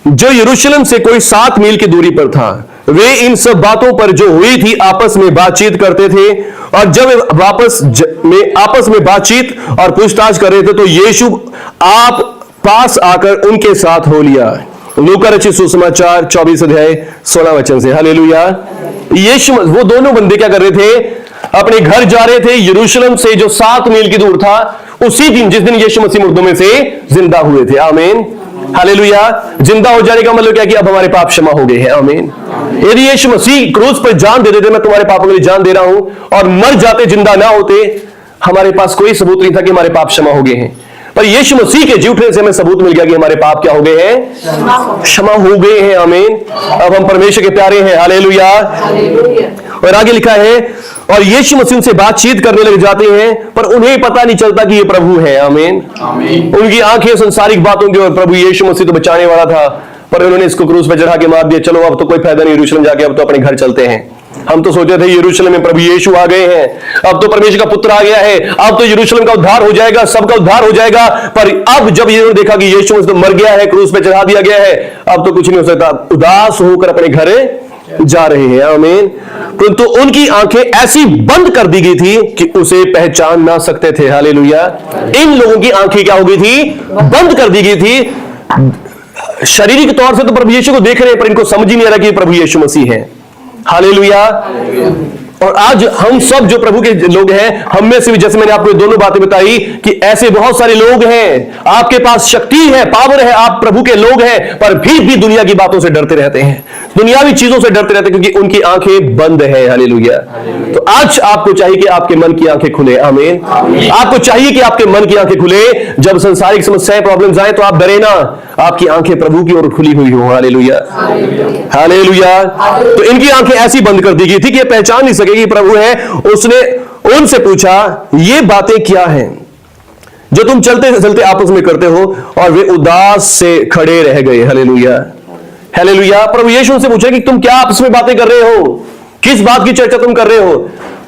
जो यरूशलेम से कोई 7 मील की दूरी पर था। वे इन सब बातों पर जो हुई थी आपस में बातचीत करते थे, और जब आपस में बातचीत और पूछताछ कर रहे थे, तो यीशु आप पास आकर उनके साथ हो लिया। लूका रचित सुसमाचार 24 अध्याय 16 वचन से। हालेलुया। वो दोनों बंदे क्या कर रहे थे? अपने घर जा रहे थे, यरूशलेम से जो 7 मील की दूर था, उसी दिन जिस दिन यीशु मसीह मुर्दों में से जिंदा हुए थे। आमीन, हालेलुया। जिंदा हो जाने का मतलब क्या कि अब हमारे पाप क्षमा हो गए हैं। आमीन। यदि यीशु मसीह क्रूस पर जान दे देते, मैं तुम्हारे पापों के लिए जान दे रहा हूं, और मर जाते, जिंदा ना होते, हमारे पास कोई सबूत नहीं था कि हमारे पाप क्षमा हो गए हैं। पर यीशु मसीह के जी उठने से हमें सबूत मिल गया कि हमारे पाप क्या हो गए हैं? क्षमा हो गए हैं। आमीन। अब हम परमेश्वर के प्यारे हैं। हालेलुया। और आगे लिखा है, और यीशु मसीह से बातचीत करने लग जाते हैं, पर उन्हें पता नहीं चलता कि ये प्रभु है। आमीन। उनकी आंखें संसारिक बातों की, और प्रभु यीशु मसीह तो बचाने वाला था, पर उन्होंने इसको क्रूस पर चढ़ा के मार दिया। चलो अब तो कोई फायदा नहीं, यरूशलेम जाके अब तो अपने घर चलते हैं। हम तो सोचे थे यरूशलेम में प्रभु यीशु आ गए हैं, अब तो परमेश्वर का पुत्र आ गया है, अब तो यरूशलेम का उद्धार हो जाएगा, सबका उद्धार हो जाएगा। पर अब जब ये देखा कि यीशु मसीह तो मर गया है, क्रूस पे चढ़ा दिया गया है, अब तो कुछ नहीं हो सकता, उदास होकर अपने घर जा रहे हैं। आमीन। परंतु उनकी आंखें ऐसी बंद कर दी गई थी कि उसे पहचान ना सकते थे। हालेलुया। इन लोगों की आंखें क्या हो गई थी? बंद कर दी गई थी। शारीरिक तौर से तो प्रभु यीशु को देख रहे हैं, पर इनको समझ ही नहीं आ रहा कि प्रभु यीशु मसीह है। हालेलुया। और आज हम सब जो प्रभु के लोग हैं, हम में से भी, जैसे मैंने आपको दोनों बातें बताई कि ऐसे बहुत सारे लोग हैं, आपके पास शक्ति है, पावर है, आप प्रभु के लोग हैं, पर फिर भी दुनिया की बातों से डरते रहते हैं, दुनियावी चीजों से डरते रहते हैं, क्योंकि उनकी आंखें बंद है। हालेलुया। तो आज आपको चाहिए कि आपके मन की आंखें खुले। आमीन। आपको चाहिए कि आपके मन की आंखें खुले। जब संसारिक समस्याएं, प्रॉब्लम्स आए, तो आप डरे ना, आपकी आंखें प्रभु की ओर खुली हुई हो। हालेलुया। हालेलुया। तो इनकी आंखें ऐसी बंद कर दी गई थी कि ये पहचान नहीं सकेगी प्रभु है। उसने उनसे पूछा, ये बातें क्या हैं जो तुम चलते चलते आपस में करते हो? और वे उदास से खड़े रह गए। हालेलुया। हालेलुया। प्रभु यीशु उनसे पूछा कि तुम क्या आपस में बातें कर रहे हो, किस बात की चर्चा तुम कर रहे हो?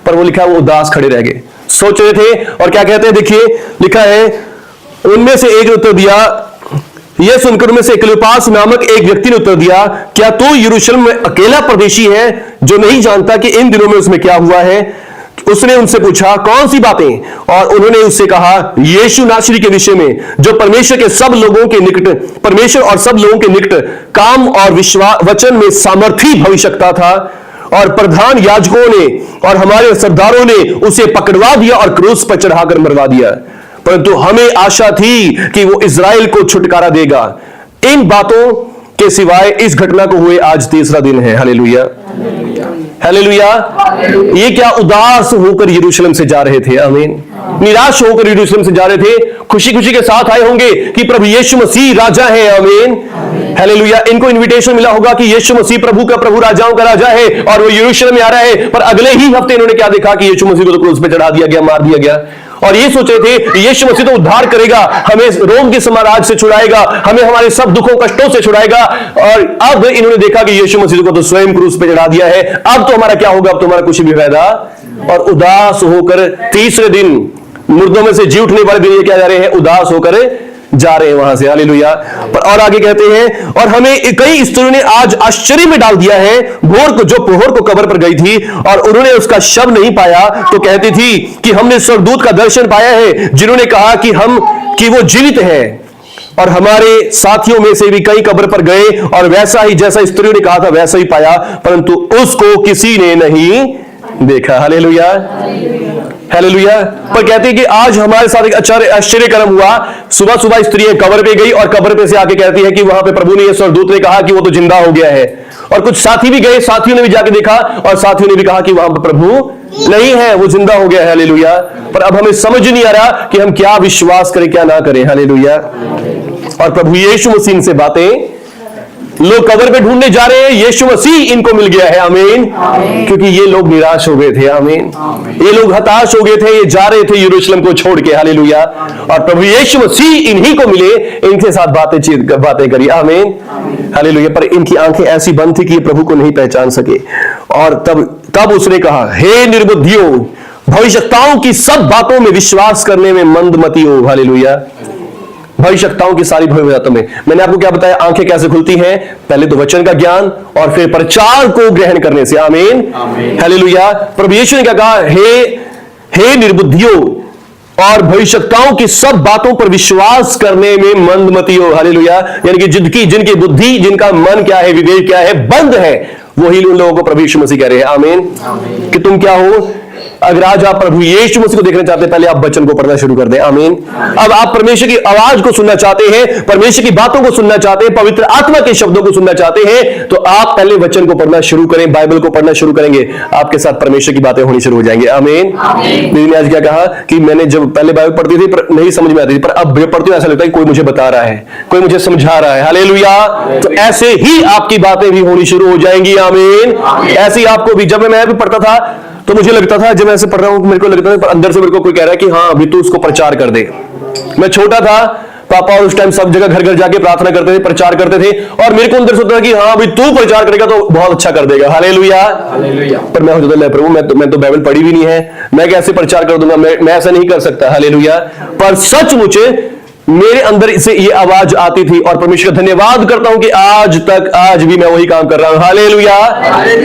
पर वो लिखा, वो उदास खड़े रह गए, सोच रहे थे। और क्या कहते हैं, देखिए लिखा है, उनमें से एक ने उत्तर दिया, यह सुनकर उनमें से क्लोपास नामक एक व्यक्ति ने उत्तर दिया, क्या तू यरूशलेम में अकेला परदेशी है जो नहीं जानता कि इन दिनों में उसमें क्या हुआ है? उसने उनसे पूछा, कौन सी बातें? और उन्होंने उससे कहा, यीशु नासरी के विषय में, जो परमेश्वर और सब लोगों के निकट काम और वचन में सामर्थी भविष्यवक्ता था। और प्रधान याजकों ने और हमारे सरदारों ने उसे पकड़वा दिया और क्रूस पर चढ़ाकर मरवा दिया, परंतु हमें आशा थी कि वो इज़राइल को छुटकारा देगा। इन बातों के सिवाय इस घटना को हुए आज 3रा दिन है। हालेलुया। हालेलुया। ये क्या उदास होकर यरूशलेम से जा रहे थे? आमीन। निराश होकर यरूशलेम से जा रहे थे, खुशी खुशी के साथ आए होंगे कि प्रभु यीशु मसीह राजा है। आमीन। हालेलुया। इनको इनविटेशन मिला होगा कि यीशु मसीह प्रभु का प्रभु, राजाओं का राजा है, और वो यरूशलेम में आ रहा है। पर अगले ही हफ्ते इन्होंने क्या देखा कि यीशु मसीह को तो क्रूस पे चढ़ा दिया गया, मार दिया गया। और ये सोचे थे कि यीशु मसीह तो उद्धार करेगा, हमें रोम के साम्राज्य से छुड़ाएगा, हमें हमारे सब दुखों कष्टों से छुड़ाएगा। और अब इन्होंने देखा कि यीशु मसीह को तो स्वयं क्रूस पे चढ़ा दिया है, अब तो हमारा क्या होगा, अब तो हमारा कुछ भी फायदा। और उदास होकर 3रे दिन, मुर्दों में से जी उठने वाले दिन, ये क्या जा रहे हैं? उदास होकर जा रहे हैं वहां से। हालेलुया। और आगे कहते हैं, और हमें कई स्त्रियों ने आज आश्चर्य में डाल दिया है, पोहर को कब्र पर गई थी और उन्होंने उसका शव नहीं पाया, तो कहती थी कि हमने स्वर्गदूत का दर्शन पाया है, जिन्होंने कहा कि वो जीवित है। और हमारे साथियों में से भी कई कब्र पर गए और वैसा ही जैसा स्त्रियों ने कहा था वैसा ही पाया, परंतु उसको किसी ने नहीं देखा। हालेलुया। हालेलुया। पर कहते हैं कि आज हमारे साथ एक आश्चर्य कर्म हुआ। सुबह सुबह स्त्री कब्र पे गई और कब्र पे से आके कहती है कि वहां पे प्रभु ने, स्वर्गदूत ने कहा कि वो तो जिंदा हो गया है। और कुछ साथी भी गए, साथियों ने भी जाके देखा और साथियों ने भी कहा कि वहां पर प्रभु नहीं है, वो जिंदा हो गया है। हालेलुया। पर अब हमें समझ नहीं आ रहा कि हम क्या विश्वास करें, क्या ना करें। हालेलुया। और प्रभु यीशु मसीह से बातें लोग कब्र पे ढूंढने जा रहे हैं, यीशु मसीह इनको मिल गया है। आमीन। क्योंकि ये लोग निराश हो गए थे। आमीन। ये लोग हताश हो गए थे, ये जा रहे थे यरूशलेम को छोड़ के। हालेलुया। और प्रभु यीशु मसीह इन्हीं को मिले, इनके साथ बातें करी। आमीन। हालेलुया। पर इनकी आंखें ऐसी बंद थी कि ये प्रभु को नहीं पहचान सके। और तब उसने कहा, हे निर्बुद्धियों, भविष्यवक्ताओं की सब बातों में विश्वास करने में मंदमती हो। हालेलुया। भविष्यवक्ताओं की सारी भविष्यवाणियों में मैंने आपको क्या बताया, आंखें कैसे खुलती हैं? पहले तो वचन का ज्ञान और फिर प्रचार को ग्रहण करने से। आमीन। हालेलुया। प्रभु यीशु ने क्या कहा, हे निर्बुद्धियों और भविष्यवक्ताओं की सब बातों पर विश्वास करने में मंदमती हो। हालेलुया। यानी कि जिनकी बुद्धि, जिनका मन क्या है, विवेक क्या है, बंद है, वही उन लोगों को प्रभु यीशु मसीह कह रहे हैं। आमीन। कि तुम क्या हो? अगर आज आप प्रभु यीशु मसीह को देखना चाहते हैं, पहले आप वचन को पढ़ना शुरू कर दें। आमीन। अब आप परमेश्वर की आवाज को सुनना चाहते हैं, परमेश्वर की बातों को सुनना चाहते हैं, पवित्र आत्मा के शब्दों को सुनना चाहते हैं, तो आप पहले वचन को पढ़ना शुरू करें, बाइबल को पढ़ना शुरू करेंगे, आपके साथ परमेश्वर की बातें होनी शुरू हो जाएंगी। आमीन। दीदी ने आज क्या कहा कि मैंने जब पहले बाइबल पढ़ती थी पर नहीं समझ में आती थी, पर अब पढ़ती हूं ऐसा लगता है कोई मुझे बता रहा है, कोई मुझे समझा रहा है। हालेलुया। तो ऐसे ही आपकी बातें भी होनी शुरू हो जाएंगी। आमीन। ऐसे ही आपको भी, जब मैं भी पढ़ता था तो मुझे लगता था, जब मैं ऐसे पढ़ रहा हूं मेरे को लगता था अंदर से मेरे को कोई कह रहा है कि हाँ अभी तू उसको प्रचार कर दे। मैं छोटा था, पापा उस टाइम सब जगह घर घर जाके प्रार्थना करते थे, प्रचार करते थे, और मेरे को अंदर से होता था कि हाँ अभी तू प्रचार करेगा तो बहुत अच्छा कर देगा। हालेलुया। पर मैं होता था, प्रभु मैं तो बाइबल पढ़ी भी नहीं है, मैं कैसे प्रचार कर दूंगा, मैं ऐसा नहीं कर सकता। हालेलुया। पर सचमुच मेरे अंदर से ये आवाज आती थी, और परमेश्वर का धन्यवाद करता हूं कि आज भी मैं वही काम कर रहा हूं। हालेलुया।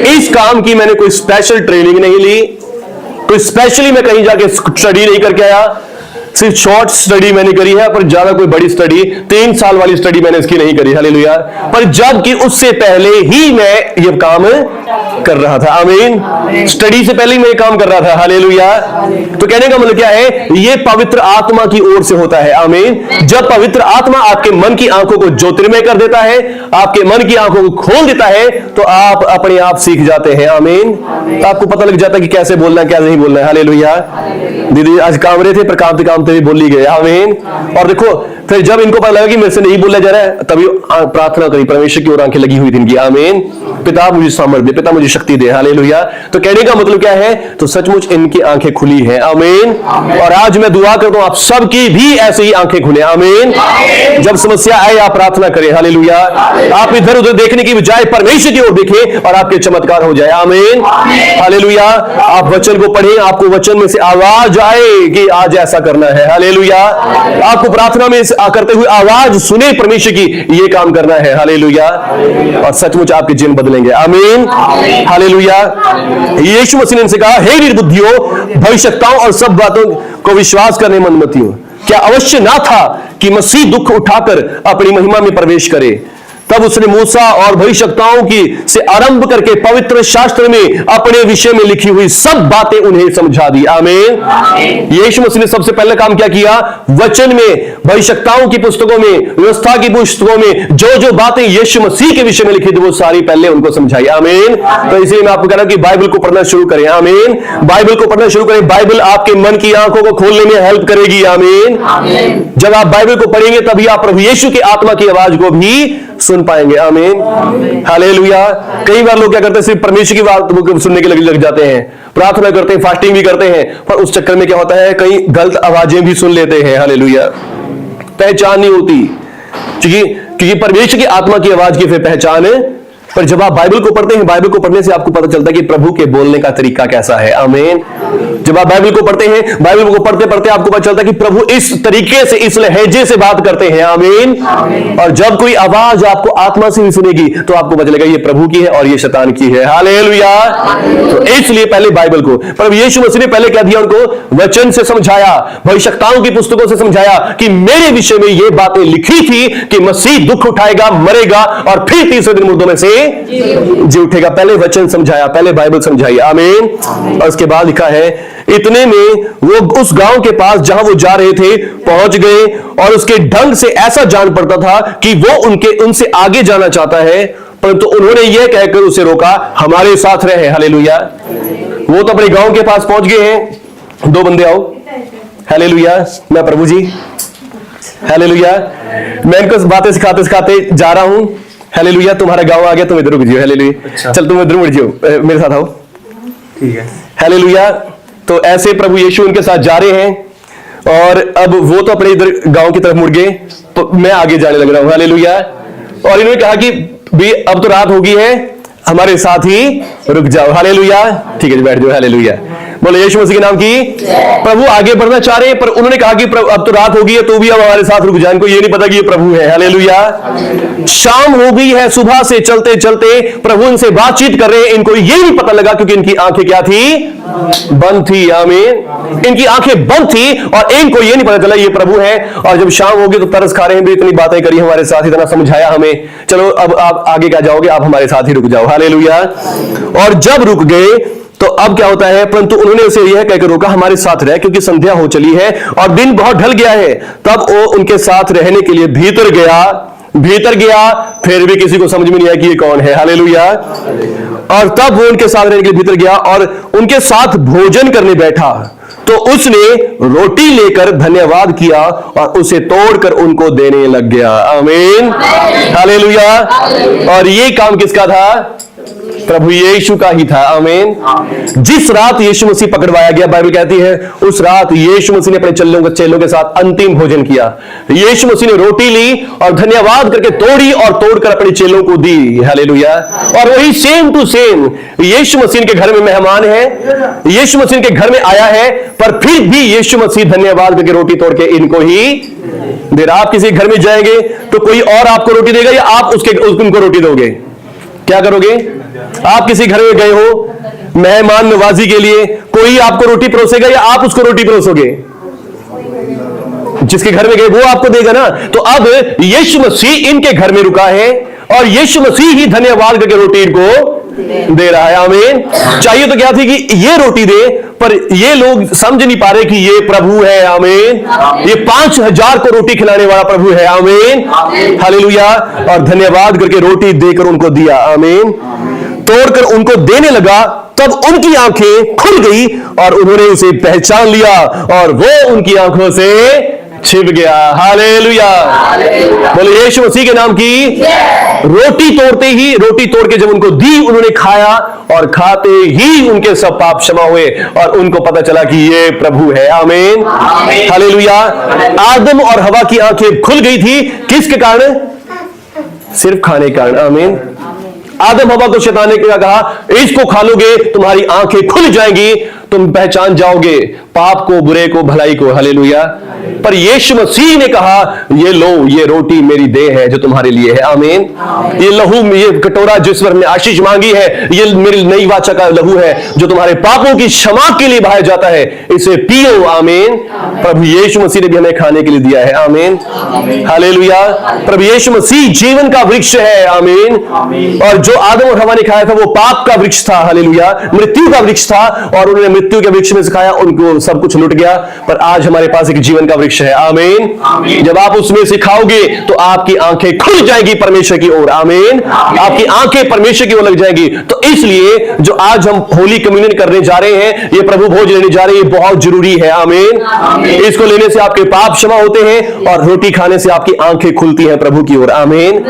इस काम की मैंने कोई स्पेशल ट्रेनिंग नहीं ली, कोई स्पेशली मैं कहीं जाके स्टडी नहीं करके आया, सिर्फ शॉर्ट स्टडी मैंने करी है, पर ज्यादा कोई बड़ी स्टडी 3 साल वाली स्टडी मैंने इसकी नहीं करी। हालेलुया। पर जबकि उससे पहले ही मैं ये काम कर रहा था। आमीन। स्टडी से पहले ही मैं ये काम कर रहा था। हालेलुया। तो कहने का मतलब क्या है, ये पवित्र आत्मा की ओर से होता है। आमीन। जब पवित्र आत्मा आपके मन की आंखों को ज्योतिर्मय कर देता है, आपके मन की आंखों को खोल देता है, तो आप अपने आप सीख जाते हैं। आमीन। तो आपको पता लग जाता है कि कैसे बोलना है, क्या नहीं बोलना है। हालेलुया। दीदी आज काम रहे थे, पर कामते कामते भी बोल ली गए। आमीन। और देखो फिर जब इनको पता लगा कि मेरे से नहीं बोला जा रहा है, तभी प्रार्थना करी, परमेश्वर की ओर आंखें लगी हुई थी इनकी। आमीन। पिता मुझे सामर्थ्य दे, पिता मुझे शक्ति दे। हालेलुया। तो कहने का मतलब क्या है, तो सचमुच इनकी आंखें खुली हैं। आमीन। और आज मैं दुआ करता हूं आप सबकी भी ऐसे ही आंखें खुले। आमीन। जब समस्या आए आप प्रार्थना करें। हालेलुया। आप इधर उधर देखने की बजाय परमेश्वर की ओर देखें और आपके चमत्कार हो जाए। आमीन। हालेलुया। आप वचन को पढ़ें, आपको वचन में से आवाज आए कि आज ऐसा करना है। हालेलुया। आपको प्रार्थना में करते हुए आवाज सुने परमेश्वर की, ये काम करना है। हालेलुया। और सचमुच आपके जीवन बदलेंगे। आमीन। हालेलुया। यीशु मसीह ने इनसे कहा, हे निर्बुद्धियों, भविष्यवक्ताओं और सब बातों को विश्वास करने में मंदमती हो। क्या अवश्य ना था कि मसीह दुख उठाकर अपनी महिमा में प्रवेश करे? तब उसने मूसा और भविष्यवक्ताओं की से आरंभ करके पवित्र शास्त्र में अपने विषय में लिखी हुई सब बातें उन्हें समझा दी। आमीन। यीशु मसीह ने सबसे पहले काम क्या किया, वचन में, भविष्यवक्ताओं की पुस्तकों में, व्यवस्था की पुस्तकों में जो जो बातें यीशु मसीह के विषय में लिखी थी वो सारी पहले उनको समझाई। आमीन। तो इसलिए मैं आपको कह रहा हूं कि बाइबल को पढ़ना शुरू करें। आमीन। बाइबल को पढ़ना शुरू करें। बाइबल आपके मन की आंखों को खोलने में हेल्प करेगी। आमीन। जब आप बाइबल को पढ़ेंगे तभी आप प्रभु यीशु की आत्मा की आवाज को भी सुन पाएंगे। आमीन। हालेलुया। कई बार लोग क्या करते हैं, सिर्फ परमेश्वर की बात सुनने के लग जाते हैं, प्रार्थना करते हैं, फास्टिंग भी करते हैं, पर उस चक्कर में क्या होता है, कई गलत आवाजें भी सुन लेते हैं। हालेलुया। पहचान नहीं होती, क्योंकि परमेश्वर की आत्मा की आवाज की फिर पहचान है। पर जब आप बाइबल को पढ़ते हैं, बाइबल को पढ़ने से आपको पता चलता है कि प्रभु के बोलने का तरीका कैसा है। आमीन। जब आप बाइबल को पढ़ते हैं, बाइबल को पढ़ते पढ़ते आपको पता चलता है कि प्रभु इस तरीके से, इस लहजे से बात करते हैं। आमीन। और जब कोई आवाज आपको आत्मा से भी सुनेगी तो आपको पता चलेगा ये प्रभु की है और ये शैतान की है। हालेलुया। तो इसलिए पहले बाइबल को, प्रभु यीशु मसीह ने पहले क्या दिया उनको, वचन से समझाया, भविष्यवक्ताओं की पुस्तकों से समझाया कि मेरे विषय में ये बातें लिखी थी कि मसीह दुख उठाएगा, मरेगा और फिर तीसरे दिन मुर्दों में से जी उठेगा। पहले वचन समझाया, पहले बाइबल समझाई। आमीन। और उसके बाद लिखा है, इतने में वो उस गांव के पास जहां वो जा रहे थे पहुंच गए, और उसके ढंग से ऐसा जान पड़ता था कि वो उनसे आगे जाना चाहता है, परंतु उन्होंने यह कहकर उसे रोका, हमारे साथ रहे। हालेलुया। वो तो अपने गांव के पास पहुंच गए हैं, 2 बंदे आओ। हालेलुया। मैं प्रभु जी, हालेलुया, मैं इनको बातें सिखाते सिखाते जा रहा हूं। हालेलुया, तुम्हारा गांव आ गया, तुम इधर रुक जाओ। हालेलुया, अच्छा। चल तुम इधर मुड़ जाओ, मेरे साथ आओ। ठीक है। हालेलुया। तो ऐसे प्रभु यीशु उनके साथ जा रहे हैं और अब वो तो अपने इधर गांव की तरफ मुड़ गए, तो मैं आगे जाने लग रहा हूं। हालेलुया। और इन्होंने कहा कि भी अब तो रात हो गई है, हमारे साथ ही रुक जाओ। हालेलुया। ठीक है जी, बैठ जाओ। हालेलुया, बोलो यीशु मसीह के नाम की। प्रभु आगे बढ़ना चाह रहे हैं, पर उन्होंने कहा कि अब तो रात हो गई है, तो भी अब हमारे साथ रुक जाए। इनको ये नहीं पता कि ये प्रभु है। हालेलुया। शाम हो गई है, सुबह से चलते चलते प्रभु इनसे बातचीत कर रहे हैं, इनको ये नहीं पता लगा क्योंकि इनकी आंखें क्या थी? बंद थी। आमीन। इनकी आंखें बंद थी और इनको ये नहीं पता चला ये प्रभु है। और जब शाम होगी तो तरस खा रहे हैं, भी इतनी बातें करी हमारे साथ, इतना समझाया हमें, चलो अब आप आगे क्या जाओगे, आप हमारे साथ ही रुक जाओ। हालेलुया। और जब रुक गए तो अब क्या होता है, परंतु उन्होंने उसे यह कहकर रोका, हमारे साथ रह, क्योंकि संध्या हो चली है और दिन बहुत ढल गया है। तब वो उनके साथ रहने के लिए भीतर गया, फिर भी किसी को समझ में नहीं आया कि ये कौन है। हालेलुया। और तब वो उनके साथ रहने के लिए भीतर गया और उनके साथ भोजन करने बैठा, तो उसने रोटी लेकर धन्यवाद किया और उसे तोड़कर उनको देने लग गया। आमीन। हालेलुया। और ये काम किसका था? प्रभु यीशु का ही था। आमीन। जिस रात यीशु मसीह पकड़वाया गया, बाइबल कहती है उस रात यीशु मसीह ने अपने चेलों के साथ अंतिम भोजन किया। यीशु मसीह ने रोटी ली और धन्यवाद करके तोड़ी और तोड़कर अपने चेलों को दी। हालेलुया। और वही सेम टू सेम यीशु मसीह के घर में मेहमान है, यीशु मसीह के घर में आया है, पर फिर भी यीशु मसीह धन्यवाद करके रोटी तोड़ के इनको ही दे रहा। आप किसी घर में जाएंगे तो कोई और आपको रोटी देगा या आप उनको रोटी दोगे? क्या करोगे? आप किसी घर में गए हो मेहमान नवाजी के लिए, कोई आपको रोटी परोसेगा या आप उसको रोटी परोसोगे? जिसके घर में गए वो आपको देगा ना। तो अब यीशु मसीह इनके घर में रुका है और यीशु मसीह ही धन्यवाद करके रोटी इनको दे रहा है। आमीन। चाहिए तो क्या थी कि ये रोटी दे, पर ये लोग समझ नहीं पा रहे कि ये प्रभु है। आमीन। ये 5000 को रोटी खिलाने वाला प्रभु है। आमीन। हालेलुया। और धन्यवाद करके रोटी देकर उनको दिया। आमीन। तोड़कर उनको देने लगा, तब उनकी आंखें खुल गई और उन्होंने उसे पहचान लिया और वो उनकी आंखों से छिप गया। हालेलुया। बोले यीशु मसीह के नाम की। रोटी तोड़ के जब उनको दी, उन्होंने खाया और खाते ही उनके सब पाप क्षमा हुए और उनको पता चला कि ये प्रभु है। आमीन। हालेलुया। आदम और हवा की आंखें खुल गई थी, किसके कारण? सिर्फ खाने के कारण। आमीन। आदम हवा को शैतान ने क्या कहा? इसको खा लोगे तुम्हारी आंखें खुल जाएंगी, तुम पहचान जाओगे पाप को, बुरे को, भलाई को। हालेलुया। पर यीशु मसीह ने कहा ये लो, ये रोटी मेरी देह है जो तुम्हारे लिए है। आमीन। ये लहू, ये कटोरा जिस पर हमने आशीष मांगी है, ये मेरी नई वाचा का लहू है जो तुम्हारे पापों की क्षमा के लिए बहाया जाता है, इसे पियो। आमीन। प्रभु यीशु मसीह ने भी हमें खाने के लिए दिया है। आमीन। हालेलुया। प्रभु यीशु मसीह जीवन का वृक्ष है। आमीन। और जो आदम और हवा ने खाया था वो पाप का वृक्ष था। हालेलुया। मृत्यु का वृक्ष था और उन्होंने मृत्यु के वृक्ष में से खाया, उनको सब कुछ लुट गया। पर आज हमारे पास एक जीवन का वृक्ष है। आमीन। जब आप उसमें से खाओगे तो आपकी आंखें खुल जाएगी परमेश्वर की ओर। आमीन। आपकी आंखें परमेश्वर की ओर लग जाएगी। तो इसलिए जो आज हम होली कम्युनियन करने जा रहे हैं, ये प्रभु भोज लेने जा रहे हैं, ये बहुत जरूरी है। आमीन। इसको लेने से आपके पाप क्षमा होते हैं और रोटी खाने से आपकी आंखें खुलती हैं प्रभु की ओर। आमीन।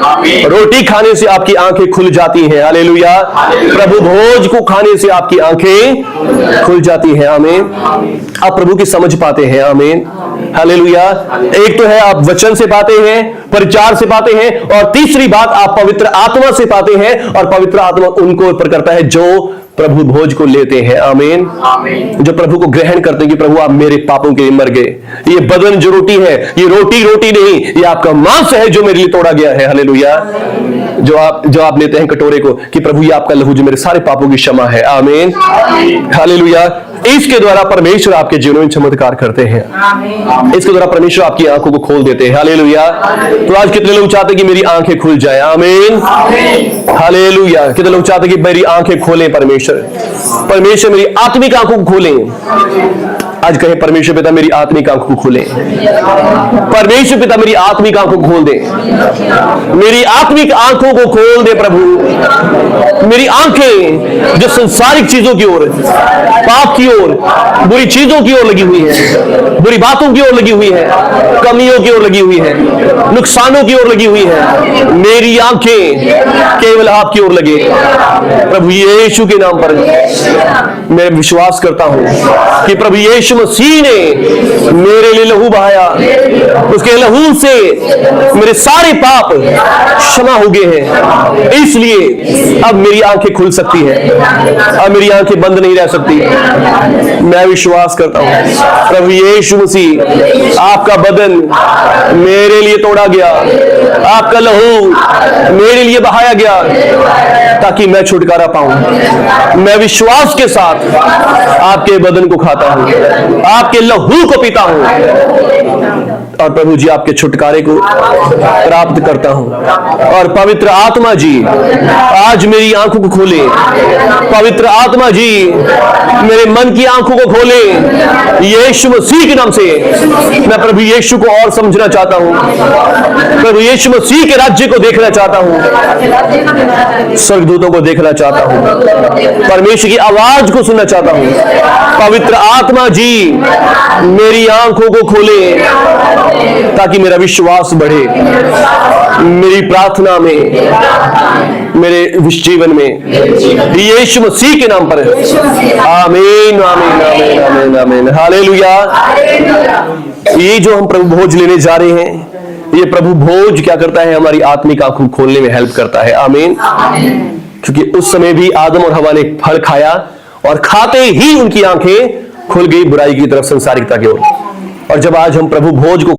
रोटी खाने से आपकी आंखें खुल जाती हैं। हालेलुया। प्रभु भोज को खाने से आपकी आंखें खुल जाती हैं। आमीन। आप प्रभु की समझ पाते हैं। आमीन। हालेलुया। एक तो है आप वचन से पाते हैं, प्रचार से पाते हैं, और तीसरी बात आप पवित्र आत्मा से पाते हैं, और पवित्र आत्मा उनको ऊपर करता है जो प्रभु भोज को लेते हैं। आमीन। जो प्रभु को ग्रहण करते हैं कि प्रभु आप मेरे पापों के लिए मर गए। ये बदन जो रोटी है, ये रोटी नहीं, ये आपका मांस है जो मेरे लिए तोड़ा गया है। हालेलुया। जो आप लेते हैं कटोरे को कि प्रभु ये आपका लहू जो मेरे सारे पापों की क्षमा है। आमीन। हालेलुया। इसके द्वारा परमेश्वर आपके जीवन में चमत्कार करते हैं। इसके द्वारा परमेश्वर आपकी आंखों को खोल देते हैं। हालेलुया। तो आज कितने लोग चाहते हैं कि मेरी आंखें खुल जाए? आमीन। हालेलुया। कितने लोग चाहते हैं कि मेरी आंखें खोलें? परमेश्वर मेरी आत्मिक आंखों को खोलें। आज कहे परमेश्वर पिता मेरी आत्मिक आंखों को खोले, परमेश्वर पिता मेरी आत्मिक आंखों को खोल दे, मेरी आत्मिक आंखों को खोल दे प्रभु। मेरी आंखें जो संसारिक चीजों की ओर, पाप की ओर, बुरी चीजों की ओर लगी हुई है, बुरी बातों की ओर लगी हुई है, कमियों की ओर लगी हुई है, नुकसानों की ओर लगी हुई है, मेरी आंखें केवल आपकी ओर लगे प्रभु यीशु के नाम पर। मैं विश्वास करता हूं कि प्रभु यीशु मसीह ने मेरे लिए लहू बहाया, उसके लहू से मेरे सारे पाप क्षमा हो गए हैं, इसलिए अब मेरी आंखें खुल सकती है, अब मेरी आंखें बंद नहीं रह सकती। मैं विश्वास करता हूं प्रभु यीशु मसीह आपका बदन मेरे लिए तोड़ा गया, आपका लहू मेरे लिए बहाया गया ताकि मैं छुटकारा पाऊं। मैं विश्वास के साथ आपके बदन को खाता हूं, आपके लहू को पीता हूं और प्रभु जी आपके छुटकारे को प्राप्त करता हूं। और पवित्र आत्मा जी आज मेरी आंखों को खोले, पवित्र आत्मा जी मेरे मन की आंखों को खोले यीशु मसीह के नाम से। मैं प्रभु यीशु को और समझना चाहता हूं, प्रभु यीशु मसीह के राज्य को देखना चाहता हूं, स्वर्गदूतों को देखना चाहता हूं, परमेश्वर की आवाज को सुनना चाहता हूं। पवित्र आत्मा जी मेरी आंखों को खोले ताकि मेरा विश्वास बढ़े, मेरी प्रार्थना में, मेरे जीवन में, यीशु मसीह के नाम पर। आमीन आमीन आमीन आमीन आमीन हालेलुया। ये जो हम प्रभु भोज लेने जा रहे हैं, ये प्रभु भोज क्या करता है, हमारी आत्मिक आंखों खोलने में हेल्प करता है। आमीन। क्योंकि उस समय भी आदम और हवा ने फल खाया और खाते ही उनकी आंखें खुल गई बुराई की तरफ, संसारिकता की ओर। और जब आज हम प्रभु भोज को